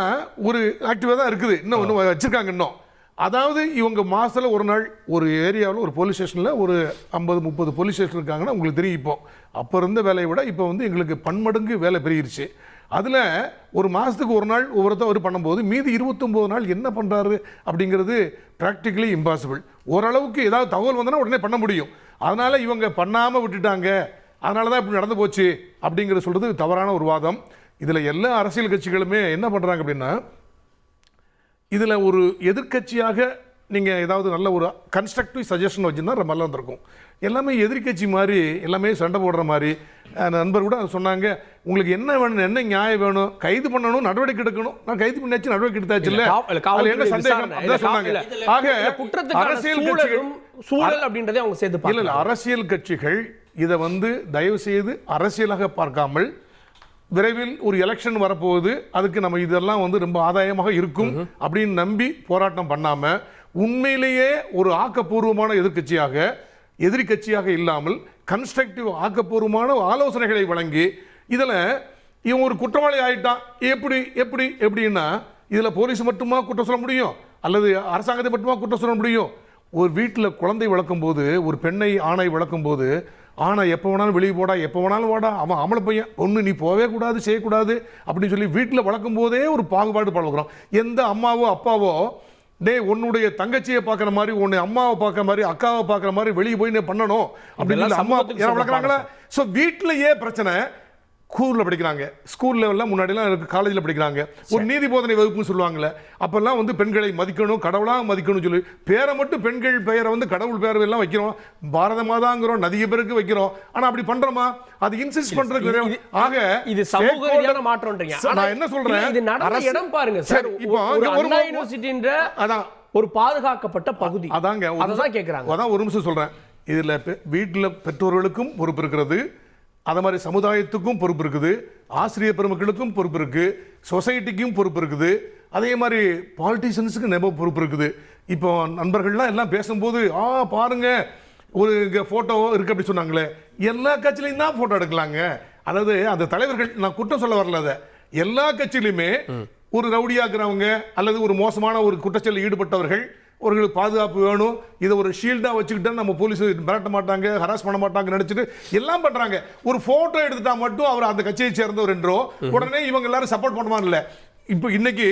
ஒரு ஆக்டிவா தான் இருக்குது. இன்னும் வச்சிருக்காங்க இன்னும். அதாவது இவங்க மாசத்துல ஒரு நாள் ஒரு ஏரியாவில் ஒரு போலீஸ் ஸ்டேஷன்ல ஒரு 50-30 போலீஸ் ஸ்டேஷன் இருக்காங்கன்னா உங்களுக்கு தெரியும். இப்போ அப்போ இருந்த வேலையை விட இப்போ வந்து எங்களுக்கு பன்மடங்கு வேலை பெருகிருச்சு. அதில் ஒரு மாதத்துக்கு ஒரு நாள் ஒவ்வொருத்தர் பண்ணும்போது மீதி 29 நாள் என்ன பண்ணுறாரு அப்படிங்கிறது ப்ராக்டிக்கலி இம்பாசிபிள். ஓரளவுக்கு ஏதாவது தகவல் வந்தனா உடனே பண்ண முடியும். அதனால் இவங்க பண்ணாமல் விட்டுட்டாங்க, அதனால தான் இப்படி நடந்து போச்சு அப்படிங்கிற சொல்கிறது தவறான ஒரு வாதம். இதில் எல்லா அரசியல் கட்சிகளுமே என்ன பண்ணுறாங்க அப்படின்னா, இதில் ஒரு எதிர்க்கட்சியாக நீங்கள் ஏதாவது நல்ல ஒரு கன்ஸ்ட்ரக்டிவ் சஜஷன் வச்சுருந்தா ரொம்ப நல்லா இருந்திருக்கும். எல்லாமே எதிர்கட்சி மாதிரி, எல்லாமே சண்டை போடுற மாதிரி. நண்பர் கூட சொன்னாங்க, உங்களுக்கு என்ன வேணும், என்ன நியாயம் வேணும், கைது பண்ணணும், நடவடிக்கை எடுக்கணும். நான் கைது பண்ணியாச்சு, நடவடிக்கை எடுத்தாச்சு, இல்லை என்ன சந்தேகம் அதான் சொன்னாங்க. ஆக அரசியல் கட்சிகள் சூழல் அப்படின்றதே அவங்க சேர்த்து இல்லை, அரசியல் கட்சிகள் இதை வந்து தயவு செய்து அரசியலாக பார்க்காமல், விரைவில் ஒரு எலெக்ஷன் வரப்போகுது, அதுக்கு நம்ம இதெல்லாம் வந்து ரொம்ப ஆதாயமாக இருக்கும் அப்படின்னு நம்பி போராட்டம் பண்ணாமல் உண்மையிலேயே ஒரு ஆக்கப்பூர்வமான எதிரி கட்சியாக இல்லாமல் கன்ஸ்ட்ரக்டிவ் ஆக்கப்பூர்வமான ஆலோசனைகளை வழங்கி, இதில் இவன் ஒரு குற்றவாளி ஆகிட்டான் எப்படின்னா, இதில் போலீஸ் மட்டுமா குற்றம் சொல்ல முடியும் அல்லது அரசாங்கத்தை மட்டுமா குற்றம் சொல்ல முடியும்? ஒரு வீட்டில் குழந்தை வளர்க்கும் போது, ஒரு பெண்ணை ஆணை வளர்க்கும் போது, ஆனா எப்போ வேணாலும் வெளியே போடா, எப்போ வேணாலும் வாடா, அவன் ஆம்பளை பையன், ஒன்று நீ போவே கூடாது, செய்யக்கூடாது அப்படின்னு சொல்லி வீட்டில் வளர்க்கும் போதே ஒரு பாகுபாடு பழகுறோம். எந்த அம்மாவோ அப்பாவோ உன்னுடைய தங்கச்சியை பார்க்குற மாதிரி, உன்னை அம்மாவை பார்க்குற மாதிரி, அக்காவை பார்க்குற மாதிரி வெளியே போய் நீ பண்ணணும் அப்படின்னு அம்மா வளர்க்குறாங்களா? ஸோ வீட்டிலேயே பிரச்சனை. ஸ்கூலில் படிக்கிறாங்க, ஸ்கூல் லெவலில் முன்னாடிலாம் காலேஜில் படிக்கிறாங்க, ஒரு நீதி போதனை வகுப்புன்னு சொல்லுவாங்கள்ல, அப்போல்லாம் வந்து பெண்களை மதிக்கணும், கடவுளாக மதிக்கணும்னு சொல்லி பேரை மட்டும் பெண்கள் பெயரை வந்து கடவுள் பேரை எல்லாம் வைக்கிறோம், பாரத மாதாங்கிறோம், நிறைய பேருக்கு வைக்கிறோம். ஆனால் அப்படி பண்ணுறோமா? அது இன்சிஸ்ட் பண்ணுறது. ஆக இது சமூக ரீதியான மாற்றம்ன்றீங்க. நான் என்ன சொல்றேன், இது நடந்த இடம் பாருங்க சார். இப்போ ஒரு யூனிவர்சிட்டின்ற அதான் ஒரு பாதுகாக்கப்பட்ட பகுதி. அதாங்க அதான் கேட்குறாங்க. அதான் ஒரு நிமிஷம் சொல்றேன். இதில் வீட்டில் பெற்றோர்களுக்கும் பொறுப்பு இருக்கிறது, அது மாதிரி சமுதாயத்துக்கும் பொறுப்பு இருக்குது, ஆசிரியர் பெருமக்களுக்கும் பொறுப்பு இருக்குது, சொசைட்டிக்கும் பொறுப்பு இருக்குது, அதே மாதிரி பாலிட்டிஷியன்ஸுக்கு பொறுப்பு இருக்குது. இப்போ நண்பர்கள்லாம் எல்லாம் பேசும்போது பாருங்க ஒரு ஃபோட்டோ இருக்குது அப்படி சொன்னாங்களே, எல்லா கட்சியிலையும் தான் ஃபோட்டோ எடுக்கலாங்க. அதாவது அந்த தலைவர்கள், நான் குற்றம் சொல்ல வரல, அதை எல்லா கட்சியிலுமே ஒரு ரவுடியாக்குறவங்க அல்லது ஒரு மோசமான ஒரு குற்றச்செயலில் ஈடுபட்டவர்கள், அவர்களுக்கு பாதுகாப்பு வேணும், இதை ஒரு ஷீல்டாக வச்சுக்கிட்டா நம்ம போலீஸ் மிரட்ட மாட்டாங்க, ஹராஸ் பண்ண மாட்டாங்க நினச்சிட்டு எல்லாம் பண்ணுறாங்க. ஒரு ஃபோட்டோ எடுத்துட்டா மட்டும் அவர் அந்த கட்சியை சேர்ந்தவர் என்றோ உடனே இவங்க எல்லாரும் சப்போர்ட் பண்ணுவாங்க. இல்லை, இப்போ இன்னைக்கு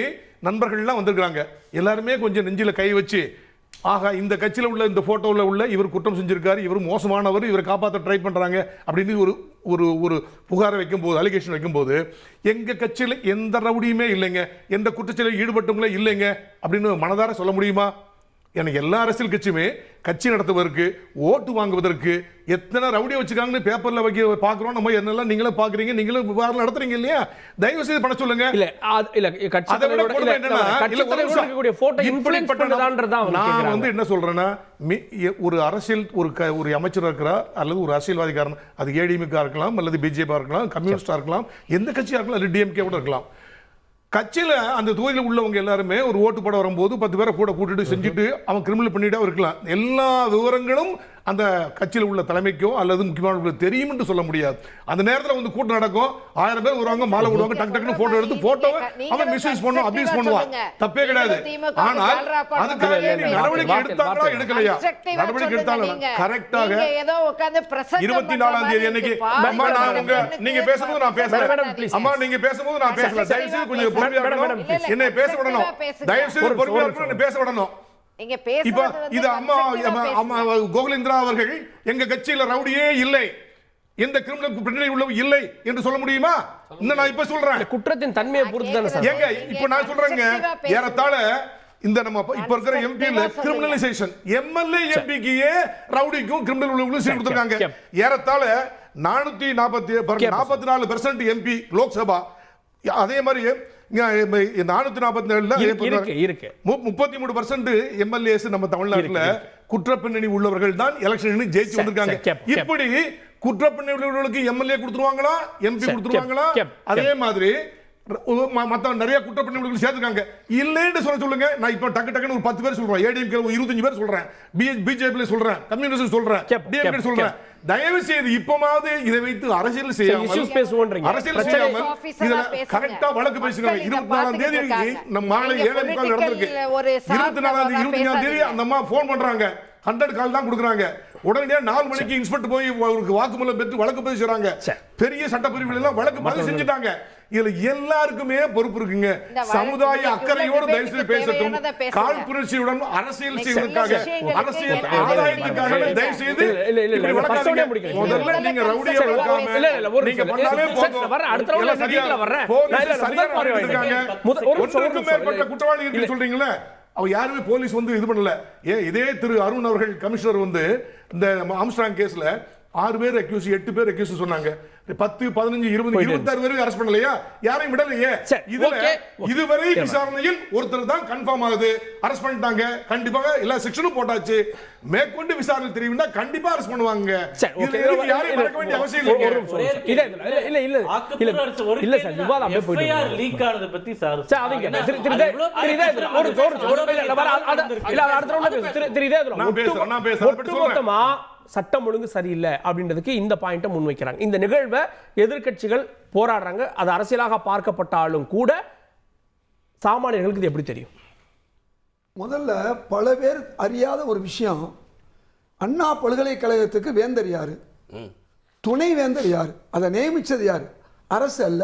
நண்பர்கள்லாம் வந்திருக்கிறாங்க, எல்லாருமே கொஞ்சம் நெஞ்சில் கை வச்சு, ஆகா இந்த கட்சியில் உள்ள இந்த ஃபோட்டோவில் உள்ள இவர் குற்றம் செஞ்சிருக்காரு, இவர் மோசமானவர், இவரை காப்பாற்ற ட்ரை பண்ணுறாங்க அப்படின்னு ஒரு ஒரு ஒரு புகாரை வைக்கும்போது, அலிகேஷன் வைக்கும்போது, எங்கள் கட்சியில் எந்த ரவுடியுமே இல்லைங்க, எந்த குற்றச்செயலில் ஈடுபட்டவங்களே இல்லைங்க அப்படின்னு மனதார சொல்ல முடியுமா? எனக்கு எல்லா அரசியல் கட்சியுமே கட்சி நடத்துவதற்கு, ஓட்டு வாங்குவதற்கு எத்தனை ரவுடியை வச்சுக்காங்கன்னு பேப்பரில் வைக்க பார்க்குறோம். நம்ம என்னெல்லாம் நீங்களே பார்க்குறீங்க, நீங்களும் விவகாரம் நடத்துறீங்க இல்லையா? தயவு செய்து பண்ண சொல்லுங்க. நான் வந்து என்ன சொல்றேன்னா, ஒரு அரசியல் ஒரு அமைச்சர் இருக்கிறார் அல்லது ஒரு அரசியல்வாதிக்காரன், அது ஏடிஎம்கே இருக்கலாம் அல்லது பிஜேபி இருக்கலாம், கம்யூனிஸ்டா இருக்கலாம், எந்த கட்சியா இருக்கலாம், அது டிஎம்கே கூட இருக்கலாம். கட்சியில் அந்த தொகுதியில் உள்ளவங்க எல்லாருமே ஒரு ஓட்டு போட வரும்போது 10 பேரை கூட கூட்டிட்டு செஞ்சுட்டு அவன் கிரிமினல் பண்ணிட்டே இருக்கலாம். எல்லா விவரங்களும் அந்த கட்சியில் உள்ள தலைமைக்கோ அல்லது முக்கியமானவர்களுக்கு தெரியும் என்று சொல்ல முடியாது. அந்த நேரத்தில் வந்து கூட்டம் நடக்கும், 1000 பேர் வருவாங்க, மாலை விடுவாங்க, டக்கு டக்குன்னு போட்டோ எடுத்து போட்டோவை அவன் மிஸ்யூஸ் பண்ணுவான், அபியூஸ் பண்ணுவான், தப்பே கிடையாது. ஆனால் அதுக்காக நடவடிக்கை எடுத்தாங்களா எடுக்கலையா? நடவடிக்கை எடுத்தாங்க கரெக்டாக 24ஆம் தேதி அன்னைக்கு. அம்மா நீங்க பேசும்போது நான் பேசுறேன், அம்மா நீங்க பேசும்போது நான் பேசல, தயவு செய்து கொஞ்சம் பொறுமையா இருக்கணும், என்னை பேச விடணும், தயவு செய்து பொறுமையா இருக்கணும், பேச விடணும். இப்ப இது அம்மா கோகுலேந்திரா அவர்கள் எங்க கட்சியில ரவுடியே இல்லை, எந்த கிரிமினல் பின்னணி உள்ள இல்லை என்று சொல்ல முடியுமா? இன்னும் நான் இப்ப சொல்றேன், குற்றத்தின் தன்மையை பொறுத்து தானே சார். ஏங்க இப்ப நான் சொல்றேங்க, ஏறத்தாழ இந்த நம்ம இப்ப இருக்கிற எம்பில கிரிமினலைசேஷன், எம்எல்ஏ எம்பிக்கு ரவுடிக்கும் கிரிமினல் உள்ளவங்களும் சேர்த்து கொடுத்திருக்காங்க. ஏறத்தாழ 444% எம்பி லோக்சபா, அதே மாதிரி 447 33% எம்எல்ஏஸ் நம்ம தமிழ்நாட்டில் குற்றப்பின்னணி உள்ளவர்கள் தான் எலெக்ஷன் ஜெயிச்சு வந்திருக்காங்க. இப்படி குற்றப்பின்னணி உள்ளவர்களுக்கு எம்எல்ஏ கொடுத்துருவாங்களா, எம்பி கொடுத்துருவாங்களா? அதே மாதிரி மற்ற நிறைய குற்றப்பின்னணிகள் சேர்த்துக்காங்க. இல்லைன்னு சொல்லுங்க. நான் இப்போ டக்கு டக்குன்னு ஒரு 10 பேர் சொல்றேன், ஏடிஎம்கே 25 பேர் சொல்றேன், பிஜேபி சொல்றேன், கம்யூனிஸ்ட் சொல்றேன், டிஎம்கே சொல்றேன். தயவு செய்து இப்பமாவது இதை வைத்து அரசியல் செய்யாமல், அரசியல் செய்யாமல் இதுல கரெக்டா வழக்கு பேசுங்க. 24ஆம் தேதி நம்ம மாலை 7:15 நடந்திருக்கு. 24ஆம் தேதி 25ஆம் தேதி அந்த அம்மா போன் பண்றாங்க, 100 கால் தான் கொடுக்குறாங்க. உடனடியாக 4 மணிக்கு இன்ஸ்பெக்டர் போய் வாக்குமூலம் பெற்று வழக்கு பதிவு செய்றாங்க. பெரிய சட்டப்பிரிவுகள் எல்லாம் வழக்கு பதிவு செஞ்சுட்டாங்க. இதுல எல்லாருக்குமே பொறுப்பு இருக்குங்க. சமுதாய அக்கறையோடு தயவு செய்து பேசட்டும். காழ்ப்புணர்ச்சியுடன் அரசியல் செய்வதற்காக, அரசியல் ஆதாயத்துக்காக தயவு செய்து முதல்ல நீங்க ரவுடியை வளர்க்காம நீங்க பண்ணாலே போதும். ஒன்றுக்கும் மேற்பட்ட குற்றவாளி இருக்கு சொல்றீங்களே, அவ யாருமே போலீஸ் வந்து இது பண்ணல. இதே திரு அருண் அவர்கள் கமிஷனர் வந்து இந்த ஆம்ஸ்ட்ராங் கேஸ்ல 6 பேர் அக்யூஸ், 8 பேர் அக்யூஸ் சொன்னாங்க. 10, 15, 20, 26 பேருக்கு அரெஸ்ட் பண்ணலையா? யாரையும் விடலையே. இதுவரை விசாரணையில் ஒருத்தர் தான் கன்ஃபார்ம் ஆகுது, அரெஸ்ட் பண்ணிட்டாங்க. கண்டிப்பாக எல்லா செக்ஷனும் போட்டாச்சு. மேற்கொண்டு விசாரணை தெரியும்னா கண்டிப்பா அரெஸ்ட் பண்ணுவாங்க. யாரையும் மறக்க வேண்டிய அவசியம் இல்லை. லீக் ஆனத பத்தி சார் சட்டம் ஒழுங்கு சரியில்லை அப்படின்றதுக்கு இந்த பாயிண்ட்டை முன்வைக்கிறாங்க. இந்த நிகழ்வை எதிர்க்கட்சிகள் போராடுறாங்க. அது அரசியலாக பார்க்கப்பட்டாலும் கூட சாமானியர்களுக்கு இது எப்படி தெரியும்? முதல்ல பல பேர் அறியாத ஒரு விஷயம், அண்ணா பல்கலைக்கழகத்துக்கு வேந்தர் யாரு, துணை வேந்தர் யாரு, அதை நியமிச்சது யாரு? அரசு அல்ல.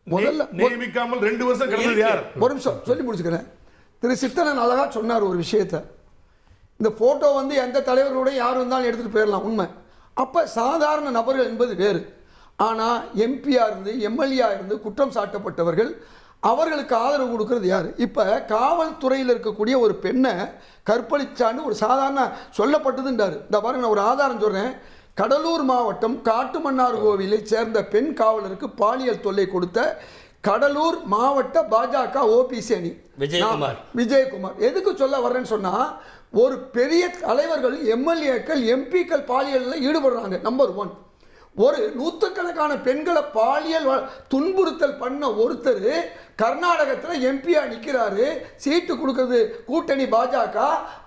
முதல்ல நியமிக்காமல் 2 வருஷம் கழிச்சது யார்? ஒரு நிமிஷம் சொல்லி முடிச்சுக்கிறேன். திரு சித்தனன் அழகா சொன்னார் ஒரு விஷயத்தை. இந்த போட்டோ வந்து எந்த தலைவர்களோட யார் வந்தாலும் எடுத்துட்டு போயிடலாம், உண்மை. அப்ப சாதாரண நபர்கள் என்பது வேறு. ஆனா எம்பியா இருந்து எம்எல்ஏ இருந்து குற்றம் சாட்டப்பட்டவர்கள், அவர்களுக்கு ஆதரவு கொடுக்கிறது யாரு? இப்ப காவல்துறையில் இருக்கக்கூடிய ஒரு பெண்ணை கற்பழிச்சான்னு ஒரு சாதாரண சொல்லப்பட்டதுன்றாரு. இந்த பாருங்க, நான் ஒரு ஆதாரம் சொல்றேன். கடலூர் மாவட்டம் காட்டுமன்னார் கோவிலை சேர்ந்த பெண் காவலருக்கு பாலியல் தொல்லை கொடுத்த கடலூர் மாவட்ட பாஜக ஓபிசி அணி விஜயகுமார். எதுக்கு சொல்ல வர்றேன்னு சொன்னா, ஒரு பெரிய தலைவர்கள், எம்எல்ஏக்கள், எம்பிக்கள் பாலியலில் ஈடுபடுறாங்க. நம்பர் 1. ஒரு நூற்றுக்கணக்கான பெண்களை பாலியல் துன்புறுத்தல் பண்ண ஒருத்தர் கர்நாடகத்தில் எம்பியா நிற்கிறாரு, சீட்டு கொடுக்கறது கூட்டணி பாஜக.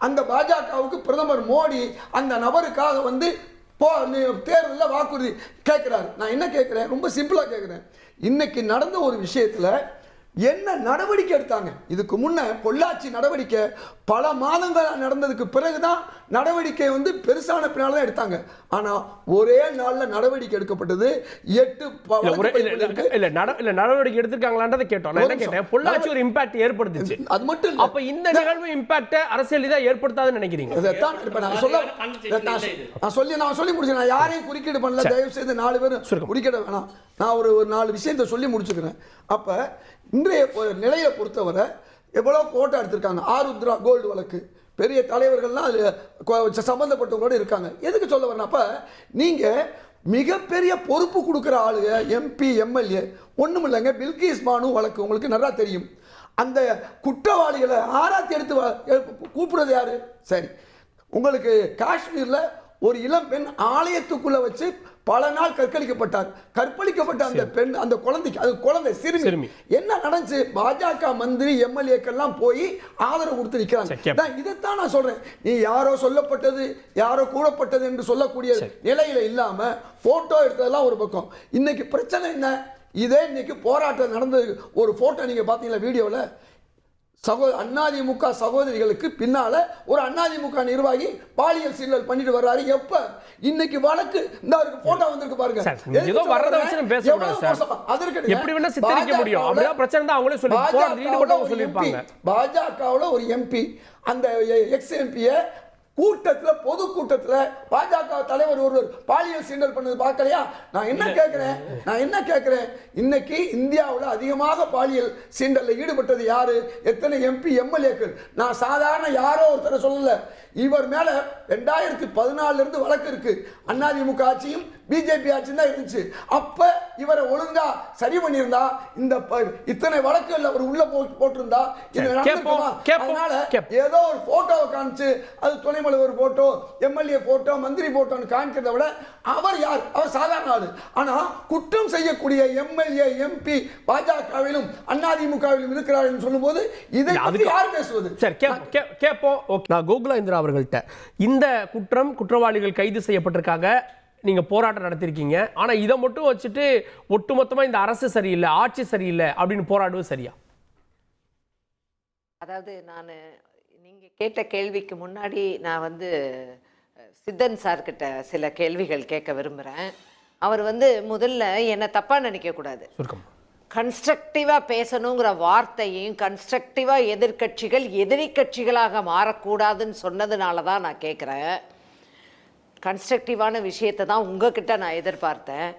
அந்த பாஜகவுக்கு பிரதமர் மோடி அந்த நபருக்காக வந்து தேர்தலில் வாக்குறுதி கேட்குறாரு. நான் என்ன கேட்குறேன், ரொம்ப சிம்பிளாக கேட்குறேன். இன்னைக்கு நடந்த ஒரு விஷயத்தில் என்ன நடவடிக்கை எடுத்தாங்க? இதுக்கு முன்ன பொள்ளாச்சி நடவடிக்கை பல மாதங்கள் நடந்ததுக்கு பிறகுதான் நடவடிக்கை வந்து பெருசான பின்னால தான் எடுத்தாங்க. ஆனா ஒரே நாள்ல நடவடிக்கை எடுக்கப்பட்டது. 8 நடவடிக்கை எடுத்திருக்காங்களான்றதை கேட்டோம். நான் என்ன கேட்டேன், பொள்ளாச்சி ஒரு இம்பாக்ட் ஏற்படுத்துச்சு, அது மட்டும் இல்ல. அப்ப இந்த நிகழ்வு இம்பாக்ட் அரசியல் தான் ஏற்படுத்தாதுன்னு நினைக்கிறீங்க? நான் சொல்லி முடிச்சேன். நான் யாரையும் குறுக்கீடு பண்ணல, தயவு செய்து 4 பேரும் குறுக்கிட வேணாம். நான் ஒரு 4 விஷயத்தை சொல்லி முடிச்சுக்கிறேன். அப்ப இன்றைய நிலையை பொறுத்தவரை எவ்வளவு போட்டோ எடுத்திருக்காங்க. ஆருத்ரா கோல்டு வழக்கு, பெரிய தலைவர்கள்லாம் அதில் சம்பந்தப்பட்டவங்களோட இருக்காங்க. எதுக்கு சொல்ல வரேன், அப்ப நீங்க மிகப்பெரிய பொறுப்பு கொடுக்குற ஆளுங்க எம்பி எம்எல்ஏ ஒண்ணும் இல்லைங்க. பில்கிஸ் பானு வழக்கு உங்களுக்கு நல்லா தெரியும். அந்த குற்றவாளிகளை ஆராய்ச்சி எடுத்து கூப்பிடுறது யாரு? சரி, உங்களுக்கு காஷ்மீர்ல ஒரு இளம் பெண் ஆலயத்துக்குள்ள வச்சு பல நாள் கற்பழிக்கப்பட்ட அந்த பெண், அந்த குழந்தைக்கு, அது குழந்தை சிறுமி, என்ன நடந்துச்சு? பாஜக மந்திரி எம்எல்ஏக்கெல்லாம் போய் ஆதரவு கொடுத்து நிற்கிறாங்க. இதைத்தான் நான் சொல்றேன். நீ யாரோ சொல்லப்பட்டது, யாரோ கூடப்பட்டது என்று சொல்லக்கூடிய நிலையில இல்லாம போட்டோ எடுத்ததெல்லாம் ஒரு பக்கம். இன்னைக்கு பிரச்சனை என்ன? இதே இன்னைக்கு போராட்டம் நடந்தது. ஒரு போட்டோ நீங்க பாத்தீங்களா வீடியோல? அதிமுக சகோதரிகளுக்கு பின்னால ஒரு அதிமுக நிர்வாகி பாலியல் சீண்டல் பண்ணிட்டு வர்றாரு. எப்ப? இன்னைக்கு வழக்கு இந்த போட்டோ வந்திருக்கு பாருங்க. ஏதோ வரத வச்சு நம்ம பேச கூடாது சார். அதற்கு எப்படி வேணா சித்தரிக்க முடியும். அப்படியே பிரச்சனை தான் அவங்களே சொல்லிருப்பாங்க. பாஜகவுல ஒரு எம்பி, அந்த எக்ஸ் எம்பியை கூட்டத்தில், பொது கூட்டத்தில் பாஜக தலைவர் ஒருவர் பாலியல் சீண்டல் பண்ணது பார்க்கலையா? நான் என்ன கேட்கிறேன், இன்னைக்கு இந்தியாவில் அதிகமாக பாலியல் சீண்டலில் ஈடுபட்டது யாரு? எத்தனை எம்பி எம்எல்ஏக்கள்? நான் சாதாரண யாரோ ஒருத்தரை சொல்லல. இவர் மேல 2014 இருந்து வழக்கு இருக்கு. அதிமுக ஆட்சியும் பிஜேபி ஆட்சி தான் இருந்துச்சு. அப்ப இவரை ஒழுங்கா சரி பண்ணியிருந்தா இந்த இத்தனை வழக்குகள் அவர் உள்ள போட்டிருந்தா இது நடந்திருக்குமா? அதனால ஏதோ ஒரு போட்டோவை காமிச்சு அது துணைமலைவர் போட்டோ, எம்எல்ஏ போட்டோ, மந்திரி போட்டோன்னு காமிக்கிறத விட அவர் யார்? அவர் சாதாரண ஆளு. ஆனா குற்றம் செய்யக்கூடிய எம்எல்ஏ எம்பி பாஜகவிலும் அதிமுகவிலும் இருக்கிறார்கள் சொல்லும் போது இதை யார் பேசுவது? சரி, கேட்போம். நான் கோகுலேந்திரா அவர்கள்ட்ட, இந்த குற்றவாளிகள் கைது செய்யப்பட்டிருக்காங்க, நீங்க போராட்டம் நடத்திருக்கீங்க, ஆனா இதை மட்டும் வச்சுட்டு ஒட்டுமொத்தமா இந்த அரசு சரியில்லை, ஆட்சி சரியில்லை அப்படின்னு போராடுவது சரியா? அதாவது நீங்க கேட்ட கேள்விக்கு முன்னாடி நான் வந்து சித்தன் சார்கிட்ட சில கேள்விகள் கேட்க விரும்புகிறேன். அவர் முதல்ல என்னை தப்பாக நினைக்கக்கூடாது. கன்ஸ்ட்ரக்டிவாக பேசணுங்கிற வார்த்தையும் கன்ஸ்ட்ரக்டிவாக எதிரி கட்சிகளாக மாறக்கூடாதுன்னு சொன்னதுனால தான் நான் கேட்குறேன். கன்ஸ்ட்ரக்டிவான விஷயத்தை தான் உங்ககிட்ட நான் எதிர்பார்த்தேன்.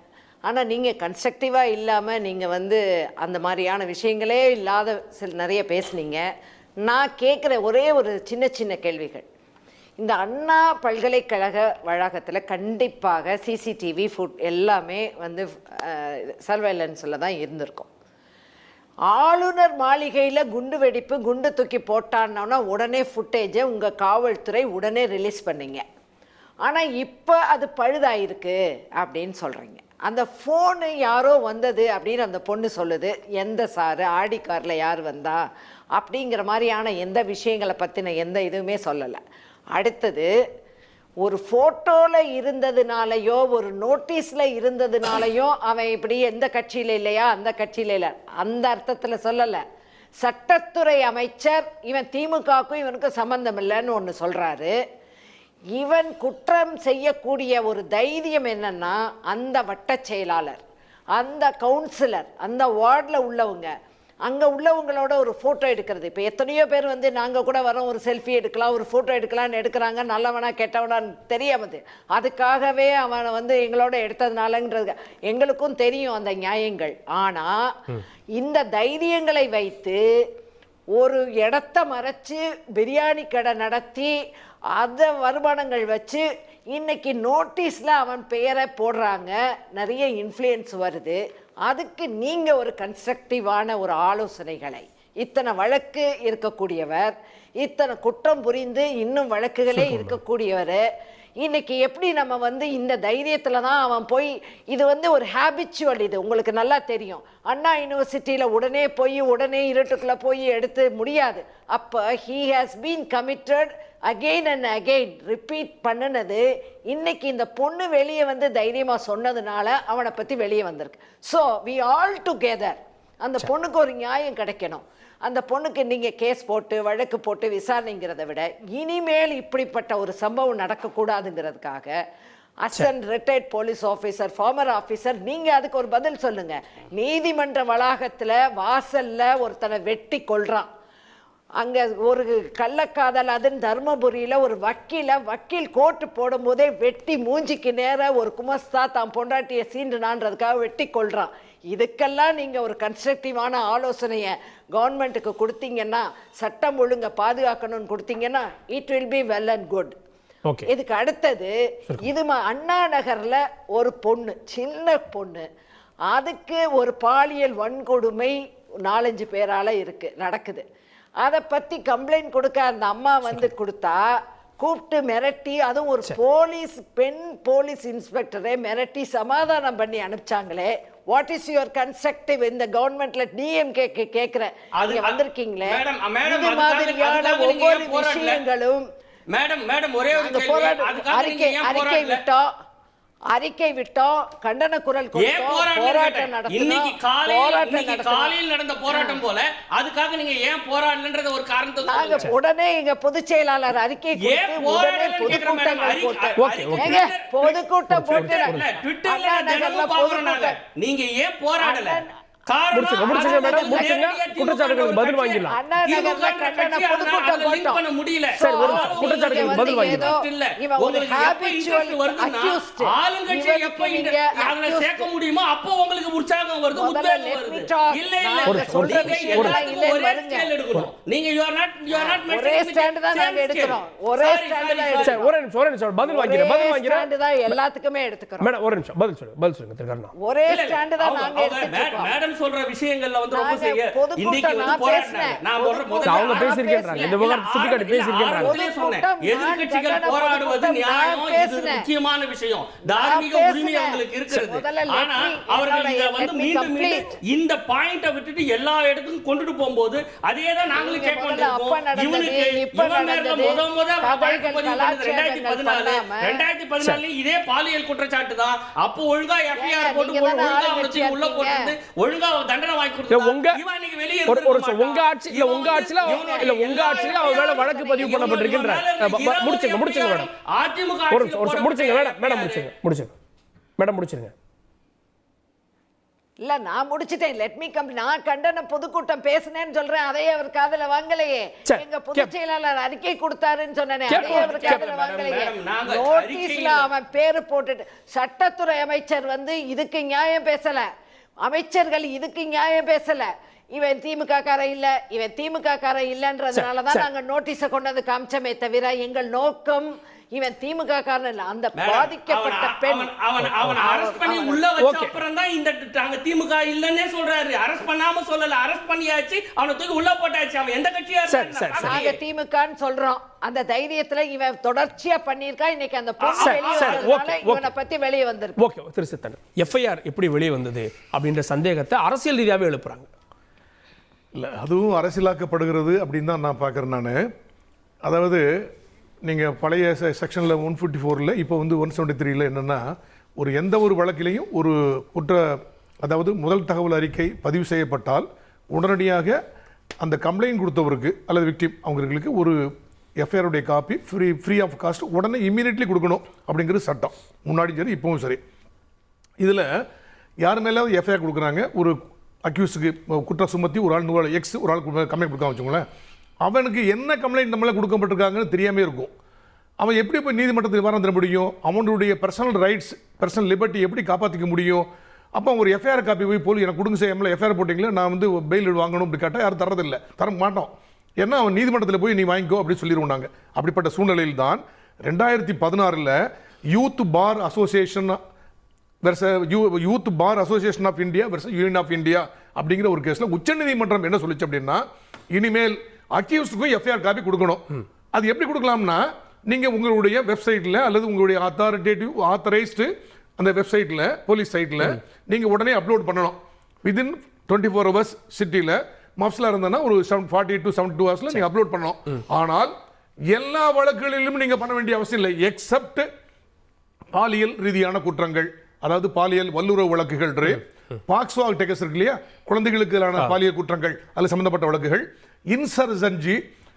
ஆனால் நீங்கள் கன்ஸ்ட்ரக்டிவாக இல்லாமல் நீங்கள் அந்த மாதிரியான விஷயங்களே இல்லாத நிறைய பேசுனீங்க. நான் கேட்குற ஒரே ஒரு சின்ன கேள்விகள். இந்த அண்ணா பல்கலைக்கழக வளாகத்தில் கண்டிப்பாக சிசிடிவி ஃபுட் எல்லாமே சர்வேலன்ஸில் தான் இருந்திருக்கும். ஆளுநர் மாளிகையில் குண்டு வெடிப்பு, குண்டு தூக்கி போட்டான்னா உடனே ஃபுட்டேஜை உங்கள் காவல்துறை உடனே ரிலீஸ் பண்ணீங்க. ஆனால் இப்போ அது பழுதாயிருக்கு அப்படின்னு சொல்கிறீங்க. அந்த ஃபோனு யாரோ வந்தது அப்படின்னு அந்த பொண்ணு சொல்லுது. எந்த சாரு, ஆடி காரில் யார் வந்தா அப்படிங்கிற மாதிரியான எந்த விஷயங்களை பற்றின எந்த இதுவுமே சொல்லலை. அடுத்தது, ஒரு ஃபோட்டோவில் இருந்ததுனாலையோ ஒரு நோட்டீஸில் இருந்ததுனாலையோ அவன் இப்படி எந்த கட்சியில் இல்லையா அந்த கட்சியில் இல்லை அந்த அர்த்தத்தில் சொல்லலை. சட்டத்துறை அமைச்சர் இவன் திமுகவுக்கும் இவனுக்கும் சம்மந்தம் இல்லைன்னு ஒன்று சொல்கிறாரு. இவன் குற்றம் செய்யக்கூடிய ஒரு தைரியம் என்னன்னா, அந்த வட்ட செயலாளர், அந்த கவுன்சிலர், அந்த வார்டில் உள்ளவங்க, அங்கே உள்ளவங்களோட ஒரு ஃபோட்டோ எடுக்கிறது. இப்போ எத்தனையோ பேர் நாங்கள் கூட வரோம், ஒரு செல்ஃபி எடுக்கலாம், ஒரு ஃபோட்டோ எடுக்கலான்னு எடுக்கிறாங்க. நல்லவனா கெட்டவனான்னு தெரியாமது, அதுக்காகவே அவனை எங்களோட எடுத்ததுனாலன்றது எங்களுக்கும் தெரியும் அந்த நியாயங்கள். ஆனால் இந்த தைரியங்களை வைத்து ஒரு இடத்த மறைச்சு பிரியாணி கடை நடத்தி அதை வருமானங்கள் வச்சு இன்னைக்கு நோட்டீஸில் அவன் பெயரை போடுறாங்க, நிறைய இன்ஃப்ளூயன்ஸ் வருது. அதுக்கு நீங்கள் ஒரு கன்ஸ்ட்ரக்டிவான ஒரு ஆலோசனைகளை, இத்தனை வழக்கு இருக்கக்கூடியவர், இத்தனை குற்றம் புரிந்து இன்னும் வழக்குகளே இருக்கக்கூடியவர், இன்னைக்கு எப்படி நம்ம வந்து இந்த தைரியத்தில் தான் அவன் போய் இது வந்து ஒரு ஹேபிச்சுவல், இது உங்களுக்கு நல்லா தெரியும். அண்ணா யூனிவர்சிட்டியில் உடனே போய் உடனே இருட்டுக்குள்ளே போய் எடுத்து முடியாது. அப்போ he has been committed again and again repeat பண்ணினது. இன்னைக்கு இந்த பொண்ணு வெளியே வந்து தைரியமாக சொன்னதுனால அவனை பற்றி வெளியே வந்திருக்கு. ஸோ வி ஆல் டுகெதர் அந்த பொண்ணுக்கு ஒரு நியாயம் கிடைக்கணும். அந்த பொண்ணுக்கு நீங்கள் கேஸ் போட்டு வழக்கு போட்டு விசாரணைங்கிறத விட இனிமேல் இப்படிப்பட்ட ஒரு சம்பவம் நடக்கக்கூடாதுங்கிறதுக்காக as an retired police officer, former officer, நீங்கள் அதுக்கு ஒரு பதில் சொல்லுங்கள். நீதிமன்ற வளாகத்தில் வாசலில் ஒருத்தனை வெட்டி கொள்றான். அங்கே ஒரு கள்ளக்காதல், அதுன்னு தர்மபுரியில் ஒரு வக்கீல் கோர்ட்டு போடும்போதே வெட்டி மூஞ்சிக்கு நேராக ஒரு குமஸ்தா தான் பொண்டாட்டியை சீண்டுனான்றதுக்காக வெட்டி கொள்றான். இதுக்கெல்லாம் நீங்கள் ஒரு கன்ஸ்ட்ரக்டிவான ஆலோசனையை கவர்மெண்ட்டுக்கு கொடுத்தீங்கன்னா, சட்டம் ஒழுங்கை பாதுகாக்கணும்னு கொடுத்தீங்கன்னா it will be well and good. இதுக்கு அடுத்தது இது அண்ணா நகரில் ஒரு பொண்ணு, சின்ன பொண்ணு, அதுக்கு ஒரு பாலியல் வன்கொடுமை 4-5 பேரால் நடக்குது. அதை பற்றி கம்ப்ளைண்ட் கொடுக்க அந்த அம்மா வந்து கொடுத்தா கூப்பிட்டு மிரட்டி, அதுவும் ஒரு பெண் போலீஸ் இன்ஸ்பெக்டரை மிரட்டி சமாதானம் பண்ணி அனுப்பிச்சாங்களே. வாட் இஸ் யுவர் கன்ஸ்ட்ரக்டிவ் இந்த கவர்மெண்ட்ல டிஎம்கே கேட்கிறேன். நீங்க வந்திருக்கீங்களே, இது மாதிரியான ஒவ்வொரு விஷயங்களும் அறிக்கை விட்டோம், கண்டன குரல் போராட்டம் நடந்த போராட்டம் போல அதுக்காக நீங்க ஏன் போராடலன்றத ஒரு காரணத்தை நாங்க உடனே எங்க பொதுச் செயலாளர் அறிக்கை உடனே பொதுக்கூட்டம் போட்டு நீங்க ஏன் போராடல? எல்லாத்துக்குமே எடுத்துக்கிறோம். ஒரே ஸ்டாண்ட் தான் நாங்க எடுத்துக்கிறோம். சொல்ற விஷயங்கள்ல வந்து ரொம்ப சரியா இன்னைக்கு வந்து போராடுறாங்க. நான் அவங்க பேசியிருக்காங்க, இந்த விவகாரத்தை சுட்டிக்காட்டி பேசியிருக்காங்க. எதிர்க்கட்சிகள் போராடுவது நியாயம், இது முக்கியமான விஷயம், தார்மீக உரிமை அவங்களுக்கு இருக்குது. ஆனா அவர்கள் இத வந்து மீண்டும் இந்த பாயிண்ட விட்டுட்டு எல்லா இடத்துக்கும் கொண்டுட்டு போகும்போது அதே தான் நாங்களும் கேட்க வேண்டியிருக்கோம். இவனுக்கு இவன் மேல முத வழக்கு பதிவு பண்ணது 2014 இதே பாலியல் குற்றச்சாட்டு தான். அப்போ ஒழுங்கா எஃப்ஐஆர் போட்டு ஒழுங்கா அவனுக்கு உள்ள போட்டு ஒழுங்கா தண்டனை வாங்கி கொடுத்தாங்க. உங்க ஆட்சியில அவர் மேல வழக்கு பதிவு பண்ணப்பட்டிருக்கின்றார். முடிச்சுங்க மேடம். அதிமுக முடிச்சுங்க. இல்ல நான் முடிச்சிட்டேன். Let me come. நான் கண்டன பொதுக்கூட்டம் பேசினேன்னு சொல்றேன், அதே அவர் காதுல வாங்கலையே. எங்க பொதுச் செயலாளர் அறிக்கை கொடுத்தாருன்னு சொன்னேனே, அதே அவர் காதுல வாங்கலையே. நோட்டீஸ்ல அவன் பேரு போட்டுட்டு சட்டத்துறை அமைச்சர் வந்து இதுக்கு நியாயம் பேசல, அமைச்சர்கள் இதுக்கு நியாயம் பேசல. இவன் திமுக காரன் இல்ல, இவன் திமுக காரன் இல்லன்றதுனாலதான் நாங்க நோட்டீஸை கொண்டு வந்து காமிச்சமே தவிர எங்கள் நோக்கம் இவன் திமுக காரன் இல்ல. அந்த பாதிக்கப்பட்ட பெண் அவன் அரெஸ்ட் பண்ணி உள்ள வச்ச அப்புறம் தான் இந்த திமுக இல்லன்னே சொல்றாரு. அரெஸ்ட் பண்ணாம சொல்லல, அரெஸ்ட் பண்ணியாச்சு, அவனை தூக்கி உள்ள போட்டாச்சு. அவன் எந்த கட்சியா இருந்தாலும் நாங்க திமுகன்னு சொல்றோம். அந்த தைரியத்துல இவன் தொடர்ச்சியா பண்ணிருக்கா. இன்னைக்கு அந்த பொண்ணு வெளியே வந்ததால இவனை பத்தி வெளியே வந்திருக்கு. ஓகே திரு சித்தன், எஃப்ஐஆர் எப்படி வெளியே வந்தது அப்படின்ற சந்தேகத்தை அரசியல் ரீதியாவே எழுப்புறாங்க. இல்லை, அதுவும் அரசியலாக்கப்படுகிறது அப்படின்னு தான் நான் பார்க்குறேன். நான் அதாவது நீங்கள் பழைய செக்ஷனில் 154 இப்போ வந்து 173 என்னென்னா, எந்த ஒரு வழக்கிலையும் ஒரு அதாவது முதல் தகவல் அறிக்கை பதிவு செய்யப்பட்டால் உடனடியாக அந்த கம்ப்ளைண்ட் கொடுத்தவருக்கு அல்லது விக்டிம் அவங்களுக்கு ஒரு எஃப்ஐஆருடைய காப்பி ஃப்ரீ ஆஃப் காஸ்ட் உடனே இம்மீடியட்லி கொடுக்கணும் அப்படிங்கிறது சட்டம். முன்னாடி சரி இப்போவும் சரி. இதில் யார் மேலே எஃப்ஐஆர் கொடுக்குறாங்க, ஒரு அக்யூஸுக்கு குற்றம் சுமத்தி ஒரு ஆள் 100 எக்ஸ் ஒரு ஆள் கம்ப்ளைண்ட் கொடுக்க வச்சுக்கோங்களேன், அவனுக்கு என்ன கம்ப்ளைண்ட் நம்மளே கொடுக்கப்பட்டிருக்காங்கன்னு தெரியாமல் இருக்கும். அவன் எப்படி போய் நீதிமன்றத்துக்கு விவரம் தர முடியும்? அவனுடைய பர்சனல் ரைட்ஸ், பர்சனல் லிபர்ட்டி எப்படி காப்பாற்றிக்க முடியும்? அப்போ ஒரு எஃப்ஐஆர் காப்பி போய் போல் எனக்கு கொடுங்க செய்யாமல் எஃப்ஐஆர் போட்டிங்களே, நான் வந்து பெயில் வாங்கணும் அப்படி கேட்டால் யாரும் தரதில்லை, தர மாட்டோம். ஏன்னா அவன் நீதிமன்றத்தில் போய் நீ வாங்கிக்கோ அப்படின்னு சொல்லிடுவோம் நாங்கள். அப்படிப்பட்ட சூழ்நிலையில் தான் 2016 youth bar association youth bar association of India versus union of India அப்படிங்கிற ஒரு கேஸில் உச்சநீதிமன்றம் என்ன சொல்லிச்சு அப்படின்னா, இனிமேல் அக்யூஸ்டுக்கும் எஃப்ஐஆர் காப்பி கொடுக்கணும். அது எப்படி கொடுக்கலாம்னா, நீங்க உங்களுடைய வெப்சைட்ல அல்லது உங்களுடைய ஆத்தரைஸ்டு அந்த வெப்சைட்ல போலீஸ் சைட்ல நீங்க உடனே அப்லோட் பண்ணணும். வித்தின் 24 ஹவர்ஸ் சிட்டில மப்ஸ்ல இருந்தனா ஒரு 40 to 72 ஹவர்ஸ்ல நீங்க அப்லோட் பண்ணணும். ஆனால் எல்லா வழக்குகளிலும் நீங்க பண்ண வேண்டிய அவசியம் இல்லை. எக்ஸப்ட் பாலியல் ரீதியான குற்றங்கள், அதாவது பாலியல் வல்லுறவு வழக்குகள், பாக்ஸோ ஆக்ட் இருக்கு இல்லையா, குழந்தைகளுக்கு எதிரான பாலியல் குற்றங்கள் அதுல சம்பந்தப்பட்ட வழக்குகள், இன்சர்ஜென்சி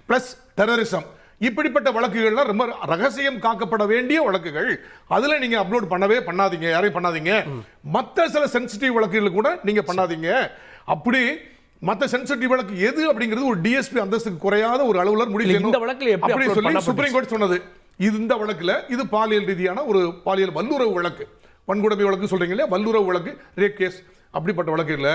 பிளஸ் டெரரிசம், இப்படிப்பட்ட வழக்குகள்லாம் ரொம்ப ரகசியம் காக்கப்பட வேண்டிய வழக்குகள். அதுல நீங்க அப்லோட் பண்ணாதீங்க, யாரையும் பண்ணாதீங்க. மற்ற சில சென்சிட்டிவ் வழக்குகள் கூட நீங்க பண்ணாதீங்க. அப்படி மற்ற சென்சிட்டிவ் வழக்கு எது அப்படிங்கிறது ஒரு டிஎஸ்பி அந்தஸ்துக்கு குறையாத ஒரு அலுவலர் முடிவு இந்த வழக்குல எப்படி அப்படி upload சொல்லி பண்ணப்பட்டுச்சு? சுப்ரீம் கோர்ட் சொன்னது. இந்த வழக்குல இது பாலியல் ரீதியான ஒரு பாலியல் வல்லுறவு வழக்கு, வன்கொடுமை வழக்கு சொல்றீங்க இல்லையா, வல்லுறவு வழக்கு, ரேப் கேஸ், அப்படிப்பட்ட வழக்குல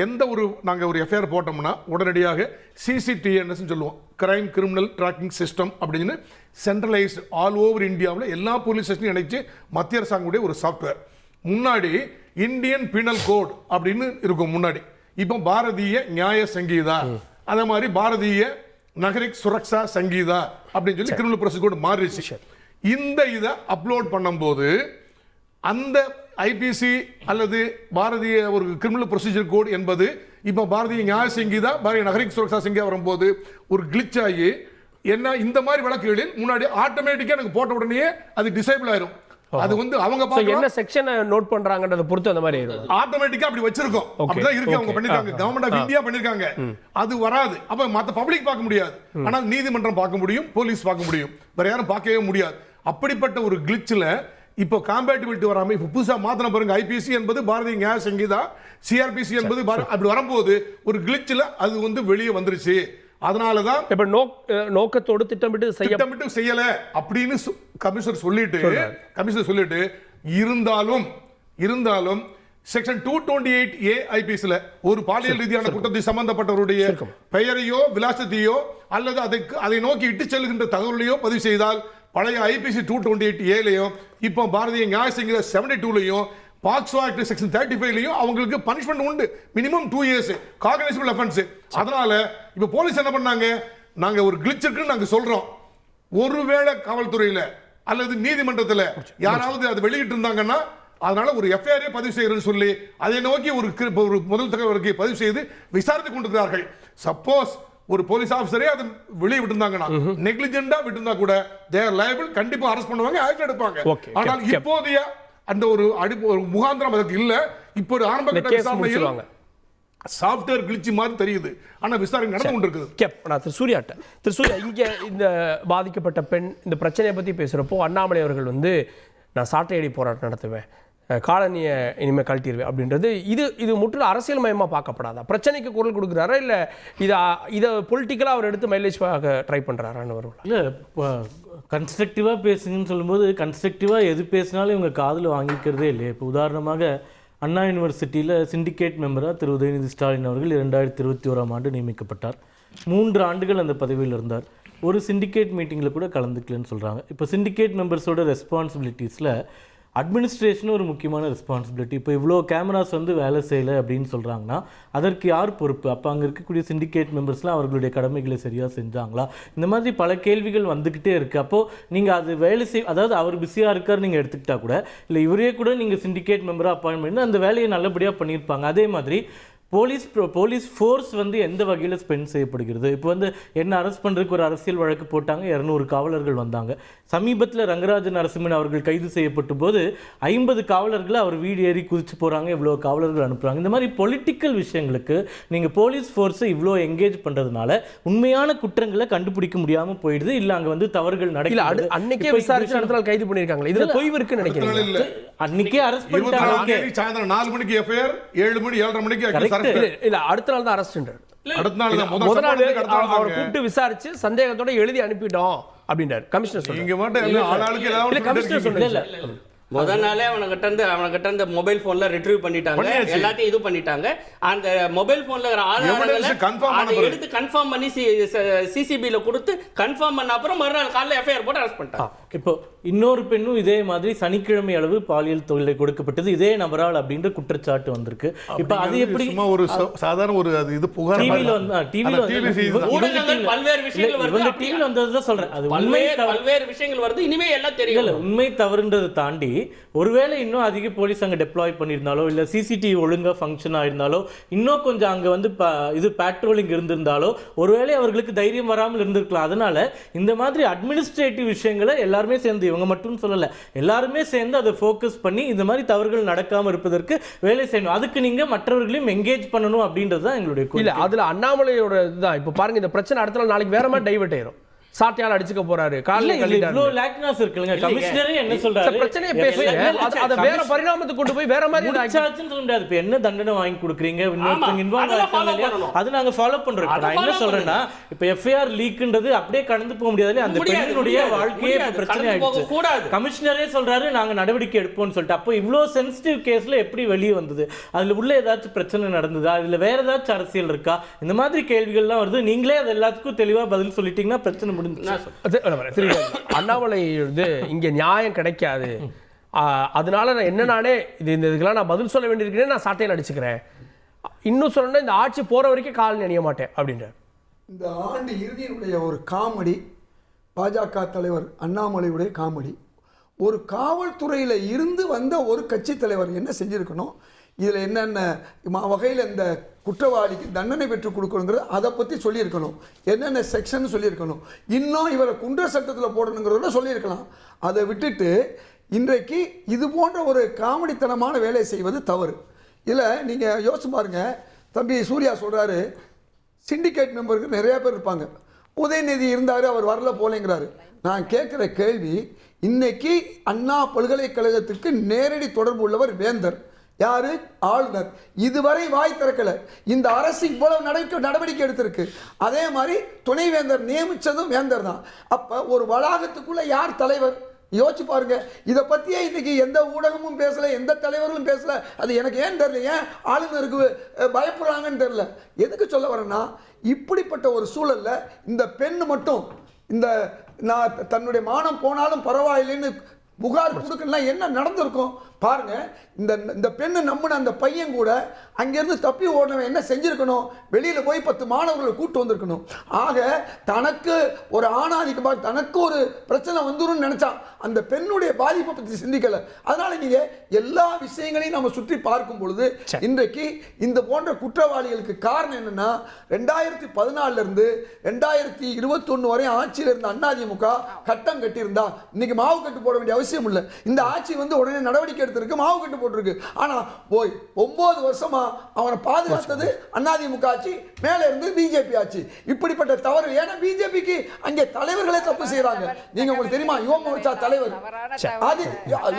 எந்த ஒரு நாங்க ஒரு எஃப்ஐஆர் போட்டோம்னா உடனடியாக சிசிடிஎன்எஸ் சொல்லுவோம், கிரைம் கிரிமினல் ட்ராக்கிங் சிஸ்டம் அப்படின்னு சென்ட்ரலைஸ்ட் ஆல் ஓவர் இந்தியாவில் எல்லா போலீஸ் ஸ்டேஷனையும் இணைச்சு மத்திய அரசாங்குடைய ஒரு சாஃப்ட்வேர். முன்னாடி இந்தியன் பீனல் கோட் அப்படின்னு இருக்கும் முன்னாடி, இப்போ பாரதிய நியாய சங்கீதா, அதே மாதிரி பாரதிய நகரிக் சுரக்ஷா சங்கீதா அப்படின்னு சொல்லி கிரிமினல் ப்ரொசீஜர் கோட் மாறிடுச்சு. இந்த இதை அப்லோட் பண்ணும்போது அந்த ஐபிசி அல்லது பாரதிய ஒரு கிரிமினல் ப்ரொசீஜர் கோட் என்பது இப்போ பாரதிய நியாய சங்கீதா, பாரதிய நகரிக் சுரக்ஷா சங்கீதா வரும்போது ஒரு கிளிச் ஆகி என்ன இந்த மாதிரி வழக்குகளில் முன்னாடி ஆட்டோமேட்டிக்கா எனக்கு போட்ட உடனே அது டிசேபிள் ஆயிரும். அது வந்து அவங்க என்ன செக்ஷனை நோட் பண்றாங்கன்றத பொறுத்து அந்த மாதிரி ஆட்டோமேட்டிக்கா அப்படி வச்சிருக்கோம். அப்படிதான் இருக்கு, அவங்க பண்ணிருக்காங்க, கவர்மெண்ட் ஆஃப் இந்தியா பண்ணிருக்காங்க. அது வராது. அப்ப மத்த பப்ளிக் பார்க்க முடியாது, ஆனா நீதிமன்றம் பார்க்க முடியும், போலீஸ் பார்க்க முடியும், வேற யாரும் பார்க்கவே முடியாது. அப்படிப்பட்ட ஒரு கிளிச்ல இப்போ காம்பேட்டிபிலிட்டி வராம இப்போ புதுசா மாத்தின பாருங்க, ஐபிசி என்பது பாரதிய நியாய சங்கீதா, சிஆர்பிசி என்பது அப்படி வரும்போது ஒரு கிளிச்ல அது வந்து வெளியே வந்துருச்சு. அதனாலதான் இப்ப நோக்கத்தோடு திட்டமிட்டு செய்யல அப்படின்னு கமிஷனர் சொல்லிட்டு இருந்தாலும் செக்ஷன் 228A ஐபிசில ஒரு பாலியல் ரீதியான குற்றத்தை சம்பந்தப்பட்டவருடைய பெயரையோ விலாசத்தையோ அல்லது அதை நோக்கி இட்டு செல்கின்ற தகவலையோ பதிவு செய்தால் பழைய ஐபிசி 228A இப்போ பாரதிய நியாய சங்கீதா 72 பாக்ஸோ ஆக்ட் செக்ஷன் 35 அவங்களுக்கு பனிஷ்மெண்ட் உண்டு, மினிமம் 2 years காக்னிசபிள் அஃபென்ஸ். அதனால இப்ப போலீஸ் என்ன பண்ணாங்க, நாங்க ஒரு கிளிச் இருக்குன்னு நாங்க சொல்றோம், ஒருவேளை காவல்துறையில அல்லது நீதிமன்றத்தில் யாராவது அது வெளியிட்டு இருந்தாங்கன்னா அதனால ஒரு எஃப்ஐஆர் பதிவு செய்யறதுன்னு சொல்லி அதை நோக்கி ஒரு முதல் தகவல் அறிக்கை பதிவு செய்து விசாரித்துக் கொண்டிருக்கிறார்கள். சப்போஸ் ஒரு போலீஸ் ஆபீசரே அது வெளியே விட்டுருந்தாங்கன்னா, நெக்லிஜென்டா விட்டுருந்தா கூட they are liable, கண்டிப்பா அரெஸ்ட் பண்ணுவாங்க, ஆக்ஷன் எடுப்பாங்க. ஆனால் இப்போதைய அந்த ஒரு முகாந்திரம் அதற்கு இல்ல. இப்போ ஒரு ஆரம்ப கட்ட விசாரணையில் சாஃப்ட்வேர் கிளிச் மாதிரி தெரியுது, ஆனா விசாரணை நடந்து கொண்டிருக்குது. திரு இங்க இந்த பாதிக்கப்பட்ட பெண் இந்த பிரச்சனையை பத்தி பேசுறப்போ அண்ணாமலை அவர்கள் வந்து நான் சாட்டையடி போராட்டம் நடத்துவேன், காலனியை இனிமே கழட்டிடுவேன் அப்படின்றது இது முற்றிலும் அரசியல் மயமா பார்க்கப்படாதா? பிரச்சனைக்கு குரல் கொடுக்குறாரா இல்ல இதை பொலிட்டிக்கலா அவர் எடுத்து மைலேஜ் ட்ரை பண்றாரான்னு வரும்? இல்லை, கன்ஸ்ட்ரக்டிவாக பேசுங்கன்னு சொல்லும்போது கன்ஸ்ட்ரக்டிவாக எது பேசினாலும் இவங்க காதில் வாங்கிக்கிறதே இல்லையா. இப்போ உதாரணமாக அண்ணா யூனிவர்சிட்டியில் சிண்டிகேட் மெம்பராக திரு உதயநிதி ஸ்டாலின் அவர்கள் 2021 நியமிக்கப்பட்டார். 3 ஆண்டுகள் அந்த பதவியில் இருந்தார். ஒரு சிண்டிகேட் மீட்டிங்கில் கூட கலந்துக்கலன்னு சொல்கிறாங்க. இப்போ சிண்டிகேட் மெம்பர்ஸோட ரெஸ்பான்சிபிலிட்டிஸில் அட்மினிஸ்ட்ரேஷனும் ஒரு முக்கியமான ரெஸ்பான்சிபிலிட்டி. இப்போ இவ்வளோ கேமராஸ் வந்து வேலை செய்யலை அப்படின்னு சொல்கிறாங்கன்னா அதற்கு யார் பொறுப்பு? அப்போ அங்கே இருக்கக்கூடிய சிண்டிகேட் மெம்பர்ஸ்லாம் அவர்களுடைய கடமைகளை சரியாக செஞ்சாங்களா? இந்த மாதிரி பல கேள்விகள் வந்துக்கிட்டே இருக்குது. அப்போது நீங்கள் அது வேலை அதாவது அவர் பிஸியாக இருக்கார் நீங்கள் எடுத்துக்கிட்டா கூட, இல்லை இவரே கூட நீங்கள் சிண்டிகேட் மெம்பராக அப்பாயின்ட் பண்ணி அந்த வேலையை நல்லபடியாக பண்ணியிருப்பாங்க. அதே மாதிரி போலீஸ் ஃபோர்ஸ் வந்து எந்த வகையில் ஸ்பெண்ட் செய்யப்படுகிறது? இப்போ வந்து என்ன அரெஸ்ட் பண்ணுறதுக்கு ஒரு அரசியல் வழக்கு போட்டாங்க, 200 காவலர்கள் வந்தாங்க. சமீபத்தில் ரங்கராஜன் நரசிம்மன் அவர்கள் கைது செய்யப்பட்ட போது 50 காவலர்களை அவர் வீடு ஏறி குதிச்சு போகிறாங்க, இவ்வளோ காவலர்கள் அனுப்புகிறாங்க. இந்த மாதிரி பொலிட்டிக்கல் விஷயங்களுக்கு நீங்கள் போலீஸ் ஃபோர்ஸை இவ்வளோ என்கேஜ் பண்ணுறதுனால உண்மையான குற்றங்களை கண்டுபிடிக்க முடியாமல் போயிடுது. இல்லை அங்கே வந்து தவறுகள் நடக்கல. அன்னைக்கே விசாரிச்சு நடத்தினால் கைது பண்ணியிருக்காங்க. இதில் தொய்வு இருக்குன்னு நினைக்கிறேன். அன்னைக்கே அரெஸ்ட் பண்ணிட்டாங்க. சாயந்தரம் 4 மணிக்கு எஃப்ஐஆர், 7 மணி 7:30 மணிக்கு இல்ல அடுத்த நாள் தான் அரெஸ்ட். அடுத்த நாள் தான் முதல் நாள் அவர் கூப்பிட்டு விசாரிச்சு சந்தேகத்தோட எழுதி அனுப்பிட்டோம் அப்படின்றார் கமிஷனர். நீங்க மட்டும் ஆளாளுக்கு ஏதாவது கமிஷனர் சொன்னல முதல் நாளே அவனகிட்ட இருந்து மொபைல் போன்ல ரிட்ரீவ் பண்ணிட்டாங்க, எல்லாத்தையும் இது பண்ணிட்டாங்க. அந்த மொபைல் போன்ல இருக்கிற ஆதாரங்களை எடுத்து கன்ஃபார்ம் பண்ணி சிசிபில கொடுத்து கன்ஃபார்ம் பண்ண அப்புறம் மறுநாள் காலைல எஃப்ஐஆர் போட்டு அரெஸ்ட் பண்ணிட்டாங்க. இப்போ இன்னொரு பெண்ணும் இதே மாதிரி சனிக்கிழமை அளவு பாலியல் தொல்லை கொடுக்கப்பட்டது இதே நபரால் அப்படின்ற குற்றச்சாட்டு வந்திருக்கு. இப்ப அது எப்படி சும்மா ஒரு சாதாரண ஒரு அது இது புகார் டிவில வந்து பல்வேறு விஷயங்கள் வருது. இவங்க டிவில வந்ததுதான் சொல்றேன். அது பல்வேறு விஷயங்கள் வருது. இனிமே எல்லாம் தெரியும். உண்மை தவறுன்றதை தாண்டி ஒருவேளை இன்னும் அதிக போலீஸ் அங்க டெப்ளாய் பண்ணியிருந்தாலோ இல்ல சிசிடிவி ஒழுங்கா ஃபங்க்ஷன் ஆயிருந்தாலோ இன்னும் கொஞ்சம் அங்க வந்து இது பேட்ரோலிங் இருந்திருந்தாலோ ஒருவேளை அவர்களுக்கு தைரியம் வராமல் இருந்திருக்கலாம். அதனால இந்த மாதிரி அட்மினிஸ்ட்ரேட்டிவ் விஷயங்களை எல்லாருமே சேர்ந்து, இவங்க மட்டும் சொல்லல, எல்லாருமே சேர்ந்து அதை ஃபோக்கஸ் பண்ணி இந்த மாதிரி தவறுகள் நடக்காம இருப்பதற்கு வேலை செய்யணும். அதுக்கு நீங்க மற்றவர்களையும் எங்கேஜ் பண்ணணும் அப்படின்றது தான் எங்களுடைய இல்ல அதுல அண்ணாமலையோட இதுதான். இப்ப பாருங்க, இந்த பிரச்சனை அடுத்த நாளைக்கு வேற மாதிரி டைவர்ட் ஆயிரும். சாட்டையால அடிச்சுக்க போறாரு, காலையில இவ்ளோ லாக்னாஸ் இருக்குங்க. கமிஷனரே என்ன சொல்றாரு, பிரச்சனையை பேசுங்க, அத வேற பரிணாமத்துக்கு கொண்டு போய் வேற மாதிரி சார்ஜ்னு சொல்ல முடியாது. இப்ப என்ன தண்டனை வாங்கி கொடுக்குறீங்க, இன்னொருத்தங்க இன்வால்வ் ஆயிருக்காங்க, அது நாங்க ஃபாலோ பண்றோம். நான் என்ன சொல்றேன்னா, இப்ப எஃப்ஐஆர் லீக்ன்றது அப்படியே கடந்து போக முடியாது. அந்த பெண்ணினுடைய வாழ்க்கையே பிரச்சனை ஆயிடுச்சு. கமிஷனரே சொல்றாரு நாங்க நடவடிக்கை எடுப்போம்னு சொல்லிட்டு. அப்போ இவ்ளோ சென்சிட்டிவ் கேஸ்ல எப்படி வெளியே வந்தது, அதுல உள்ள ஏதாச்சும் பிரச்சனை நடந்ததா, அதுல வேற ஏதாச்சும் அரசியல் இருக்கா, இந்த மாதிரி கேள்விகள்லாம் வருது. நீங்களே அது எல்லாத்துக்கும் தெளிவா பதில் சொல்லிட்டீங்கன்னா பிரச்சனை. அண்ணாமலை இங்க நியாயம் கிடைக்காது, அதனால நான் என்ன நானே இதுக்கெல்லாம் நான் பதில் சொல்ல வேண்டியிருக்கிறேன், நான் சாட்டையில் அடிச்சுக்கிறேன், இன்னும் சொல்லணும்னா இந்த ஆட்சி போற வரைக்கும் கால் நினைய மாட்டேன் அப்படின்ற இந்த ஆண்டு இறுதியினுடைய ஒரு காமெடி பாஜக தலைவர் அண்ணாமலையுடைய காமெடி. ஒரு காவல்துறையில் இருந்து வந்த ஒரு கட்சி தலைவர் என்ன செஞ்சிருக்கணும், இதில் என்னென்ன வகையில் இந்த குற்றவாளிக்கு தண்டனை பெற்றுக் கொடுக்கணுங்கிறது அதை பற்றி சொல்லியிருக்கணும், என்னென்ன செக்ஷன் சொல்லியிருக்கணும், இன்னும் இவரை குண்டர் சட்டத்தில் போடணுங்கிறத சொல்லியிருக்கலாம். அதை விட்டுட்டு இன்றைக்கு இது போன்ற ஒரு காமெடித்தனமான வேலை செய்வது தவறு. இதில் நீங்கள் யோசிச்சு பாருங்கள், தம்பி சூர்யா சொல்கிறாரு சிண்டிகேட் மெம்பருக்கு நிறையா பேர் இருப்பாங்க, உதயநிதி இருந்தார் அவர் வரல போலேங்கிறாரு. நான் கேட்குற கேள்வி, இன்னைக்கு அண்ணா பல்கலைக்கழகத்துக்கு நேரடி தொடர்பு உள்ளவர் வேந்தர், யாரு ஆளுநர், இதுவரை வாய் திறக்கல. இந்த அரசு இவ்வளவு நடவடிக்கை எடுத்திருக்கு. அதே மாதிரி துணைவேந்தர் நியமிச்சதும் வேந்தர் தான். அப்ப ஒரு வளாகத்துக்குள்ள யார் தலைவர் யோசிச்சு பாருங்க. இதை பத்தியே இன்னைக்கு எந்த ஊடகமும் பேசல, எந்த தலைவர்களும் பேசல. அது எனக்கு ஏன் தெரியல, ஏன் ஆளுநருக்கு பயப்படுறாங்கன்னு தெரியல. எதுக்கு சொல்ல வரேன்னா, இப்படிப்பட்ட ஒரு சூழல்ல இந்த பெண் மட்டும் இந்த நான் தன்னுடைய மானம் போனாலும் பரவாயில்லைன்னு புகார் கொடுக்கலாம். என்ன நடந்திருக்கும் பாருங்க. இந்த பெண்ணு நம்பின அந்த பையன் கூட அங்கிருந்து தப்பி ஓடனவன் என்ன செஞ்சிருக்கணும், வெளியில போய் 10 மாணவர்களை கூட்டு வந்திருக்கணும். ஆக தனக்கு ஒரு ஆணாதிக்க, தனக்கு ஒரு பிரச்சனை வந்துரும் நினைச்சான். அந்த பெண்ணுடைய பாதிப்பை பற்றி சிந்திக்கல. அதனால நீங்க எல்லா விஷயங்களையும் நம்ம சுற்றி பார்க்கும் பொழுது இன்றைக்கு இந்த போன்ற குற்றவாளிகளுக்கு காரணம் என்னன்னா, 2014 இருந்து 2021 வரை ஆட்சியில் இருந்த அதிமுக கட்டம் கட்டியிருந்தா இன்னைக்கு மாவு கட்டு போட வேண்டிய அவசியம் இல்லை. இந்த ஆட்சி வந்து உடனே நடவடிக்கை எடுத்திருக்கு, மாவு கட்டு போட்டிருக்கு. ஆனா போய் 9 வருஷமா அவனை பாதுகாத்தது அதிமுக ஆட்சி, மேல இருந்து பிஜேபி ஆட்சி. இப்படிப்பட்ட தவறு, ஏன்னா பிஜேபிக்கு அங்கே தலைவர்களே தப்பு செய்யறாங்க. நீங்க உங்களுக்கு தெரியுமா, யுவ மோர்ச்சா தலைவர்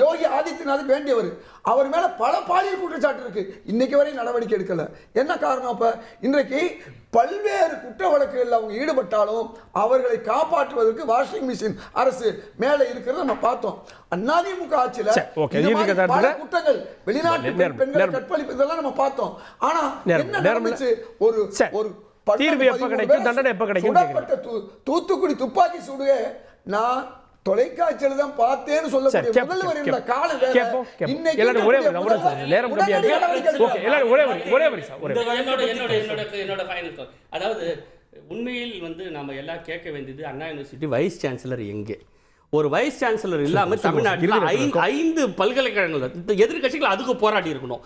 யோகி ஆதித்யநாத் வேண்டியவர், அவர் மேல பல பாலியல் குற்றச்சாட்டு இருக்கு, இன்னைக்கு வரை நடவடிக்கை எடுக்கல. என்ன காரணம்? அப்ப இன்றைக்கு பல்வேறு குற்ற வழக்குகளில் அவங்க ஈடுபட்டாலும் அவர்களை காப்பாற்றுவதற்கு வாஷிங் மிஷின் அரசு மேல இருக்கிறத நம்ம பார்த்தோம். அதிமுக ஆட்சியில பல குற்றங்கள், வெளிநாட்டு பெண்களை கற்பழிப்பதெல்லாம் நம்ம பார்த்தோம். ஆனா என்ன நடந்துச்சு, ஒரு தீர்வு எப்ப கிடைக்கும், தண்டனை எப்ப கிடைக்கும்? தூத்துக்குடி துப்பாக்கி சூடுவே நான் தொலைக்காட்சியில தான் பார்த்தேன்னு சொல்லக்கூடிய முதல்வர் இருந்த காலம் வேற. இன்னைக்கு அதாவது உண்மையில் வந்து நம்ம எல்லாம் கேட்க வேண்டியது, அண்ணா யூனிவர்சிட்டி வைஸ் சான்சலர் எங்கே? ஒரு வைஸ் சான்சலர் இல்லாமல் தமிழ்நாட்டில் 5 பல்கலைக்கழகங்கள் எதிர்கட்சிகள் அதுக்கு போராடி இருக்கணும்.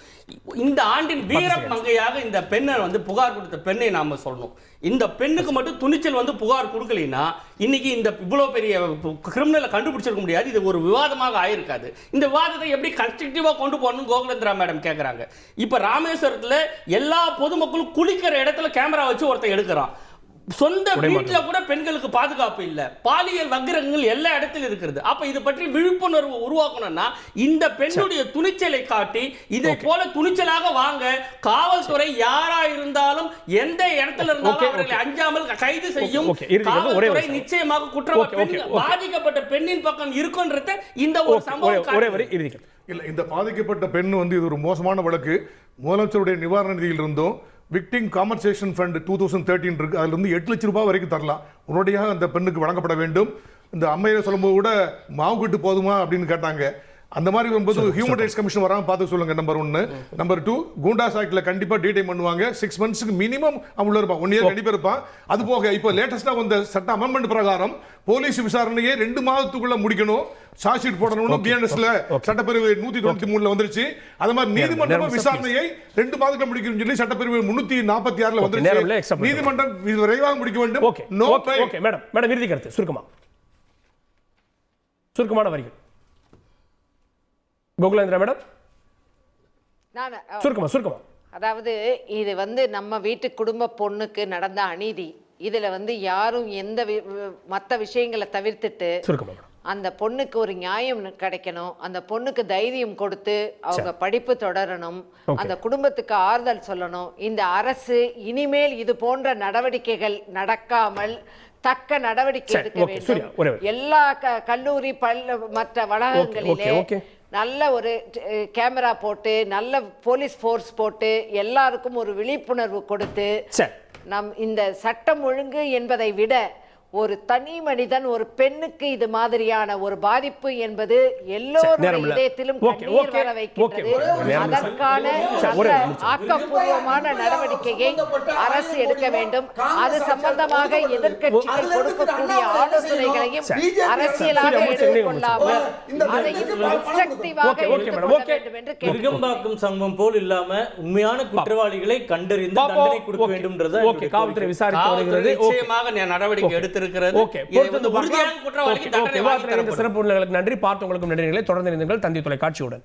இந்த ஆண்டின் வீர மங்கையாக இந்த பெண்ணை வந்து புகார் கொடுத்த பெண்ணை நாம சொல்லணும். இந்த பெண்ணுக்கு மட்டும் துணிச்சல் வந்து புகார் கொடுக்கலைன்னா இன்னைக்கு இந்த இவ்வளோ பெரிய கிரிமினலை கண்டுபிடிச்சிருக்க முடியாது. இது ஒரு விவாதமாக ஆயிருக்காது. இந்த விவாதத்தை எப்படி கன்ஸ்ட்ரக்டிவாக கொண்டு போகணும் கோகுலேந்திரா மேடம் கேட்குறாங்க. இப்போ ராமேஸ்வரத்தில் எல்லா பொதுமக்களும் குளிக்கிற இடத்துல கேமரா வச்சு ஒருத்தர் எடுக்கிறான். சொந்த வீட்டில் கூட பெண்களுக்கு பாதுகாப்பு இல்லை, பாலியல் வக்கிரங்கள் எல்லா இடத்திலும் இருக்கிறது. அப்ப இது பற்றி விழிப்புணர்வு உருவாக்கணும்னா இந்த பெண்ணுடைய துணிச்சலை காட்டி இதை போல துணிச்சலாக வாங்க காவல்துறை யாரா இருந்தாலும் எந்த இடத்துல இருந்தாலும் அவர்களை அஞ்சாமல் கைது செய்யும். காவல்துறை நிச்சயமாக குற்றம் பாதிக்கப்பட்ட பெண்ணின் பக்கம் இருக்குன்றத இந்த ஒரு சம்பவம் இல்ல. இந்த பாதிக்கப்பட்ட பெண் வந்து இது ஒரு மோசமான வழக்கு. முதலமைச்சருடைய நிவாரண நிதியில் இருந்தும் விக்டிம் காம்பன்சேஷன் ஃபண்ட் 2013 இருக்கு, அதுல இருந்து 8 லட்சம் ரூபாய் வரைக்கும் தரலாம். உடனடியாக அந்த பெண்ணுக்கு வழங்கப்பட வேண்டும். இந்த அம்மையை சொல்லும்போது கூட மாவு கட்டு போதுமா அப்படின்னு கேட்டாங்க. அந்த மாதிரி வரும்போது ஹியூமன் ரைட்ஸ் கமிஷன் வராமல் பார்த்து சொல்லுங்க. நம்பர் 1. நம்பர் 2, கூண்டாஸ் ஆக்ட்ல கண்டிப்பா டீடைன் பண்ணுவாங்க. 6 மந்த்ஸ்க்கு மினிமம் அவங்கள இருப்பான், 1 இயர் கண்டிப்பா இருப்பான். அது போக இப்போ லேட்டஸ்டா வந்த சட்ட அமெண்ட்மெண்ட் பிரகாரம் போலீஸ் விசாரணையே 2 மாதத்துக்குள்ள முடிக்கணும், சார்ஜ் ஷீட் போடணும்னு பிஎன்எஸ்ல சட்டப்பிரிவு 193ல வந்துருச்சு. அது மாதிரி நீதிமன்ற விசாரணையை 2 மாதத்துல முடிக்கணும்னு சொல்லி சட்டப்பிரிவு 346ல வந்துருச்சு. நீதிமன்றம் விரைவாக முடிக்க வேண்டும். ஓகே மேடம் இறுதி கருத்து சுருக்கமான வரிகள். கோகுலேந்திரா மேடம் நான் சுருக்கமா. அதாவது இது வந்து நம்ம வீட்டு குடும்ப பொண்ணுக்கு நடந்த அநீதி. இதுல வந்து யாரும் எந்த மற்ற விஷயங்களை தவிர்த்துட்டு சுருக்கமா அந்த பொண்ணுக்கு ஒரு நியாயம் கிடைக்கணும், அந்த பொண்ணுக்கு தைரியம் கொடுத்து அவங்க படிப்பு தொடரணும், அந்த குடும்பத்துக்கு ஆறுதல் சொல்லணும். இந்த அரசு இனிமேல் இது போன்ற நடவடிக்கைகள் நடக்காமல் தக்க நடவடிக்கை எடுக்க வேண்டும். எல்லா கல்லூரி மற்ற வளாகங்களிலே நல்ல ஒரு கேமரா போட்டு, நல்ல போலீஸ் ஃபோர்ஸ் போட்டு, எல்லாருக்கும் ஒரு விழிப்புணர்வு கொடுத்து, நம் இந்த சட்டம் ஒழுங்கு என்பதை விட ஒரு தனி மனிதன், ஒரு பெண்ணுக்கு இது மாதிரியான ஒரு பாதிப்பு என்பது எல்லோருடைய இதயத்திலும் கண்ணீர் வர வைக்கின்றது. அதற்கான ஆக்கப்பூர்வமான நடவடிக்கையை அரசு எடுக்க வேண்டும். அது சம்பந்தமாக எதிர்க்கட்சிகள் கொடுக்கக்கூடிய ஆலோசனைகளையும் அரசியலாக எடுத்துக்கொள்ளாமல் அதை டிஸ்ட்ரக்டிவாக எடுத்துக்கொள்ள வேண்டும் என்று விருகம்பாக்கம் சம்பவம் போல் இல்லாம உண்மையான குற்றவாளிகளை கண்டறிந்து தண்டனை கொடுக்க வேண்டும்ன்றத காவல்துறை விசாரித்து வருகிறது. நிச்சயமாக நடவடிக்கை எடுத்து சிறப்பு நன்றி. பார்த்தவங்களுக்கும் நன்றி. தொடர்ந்து தொடர்ந்து தந்தி தொலைக்காட்சியுடன்.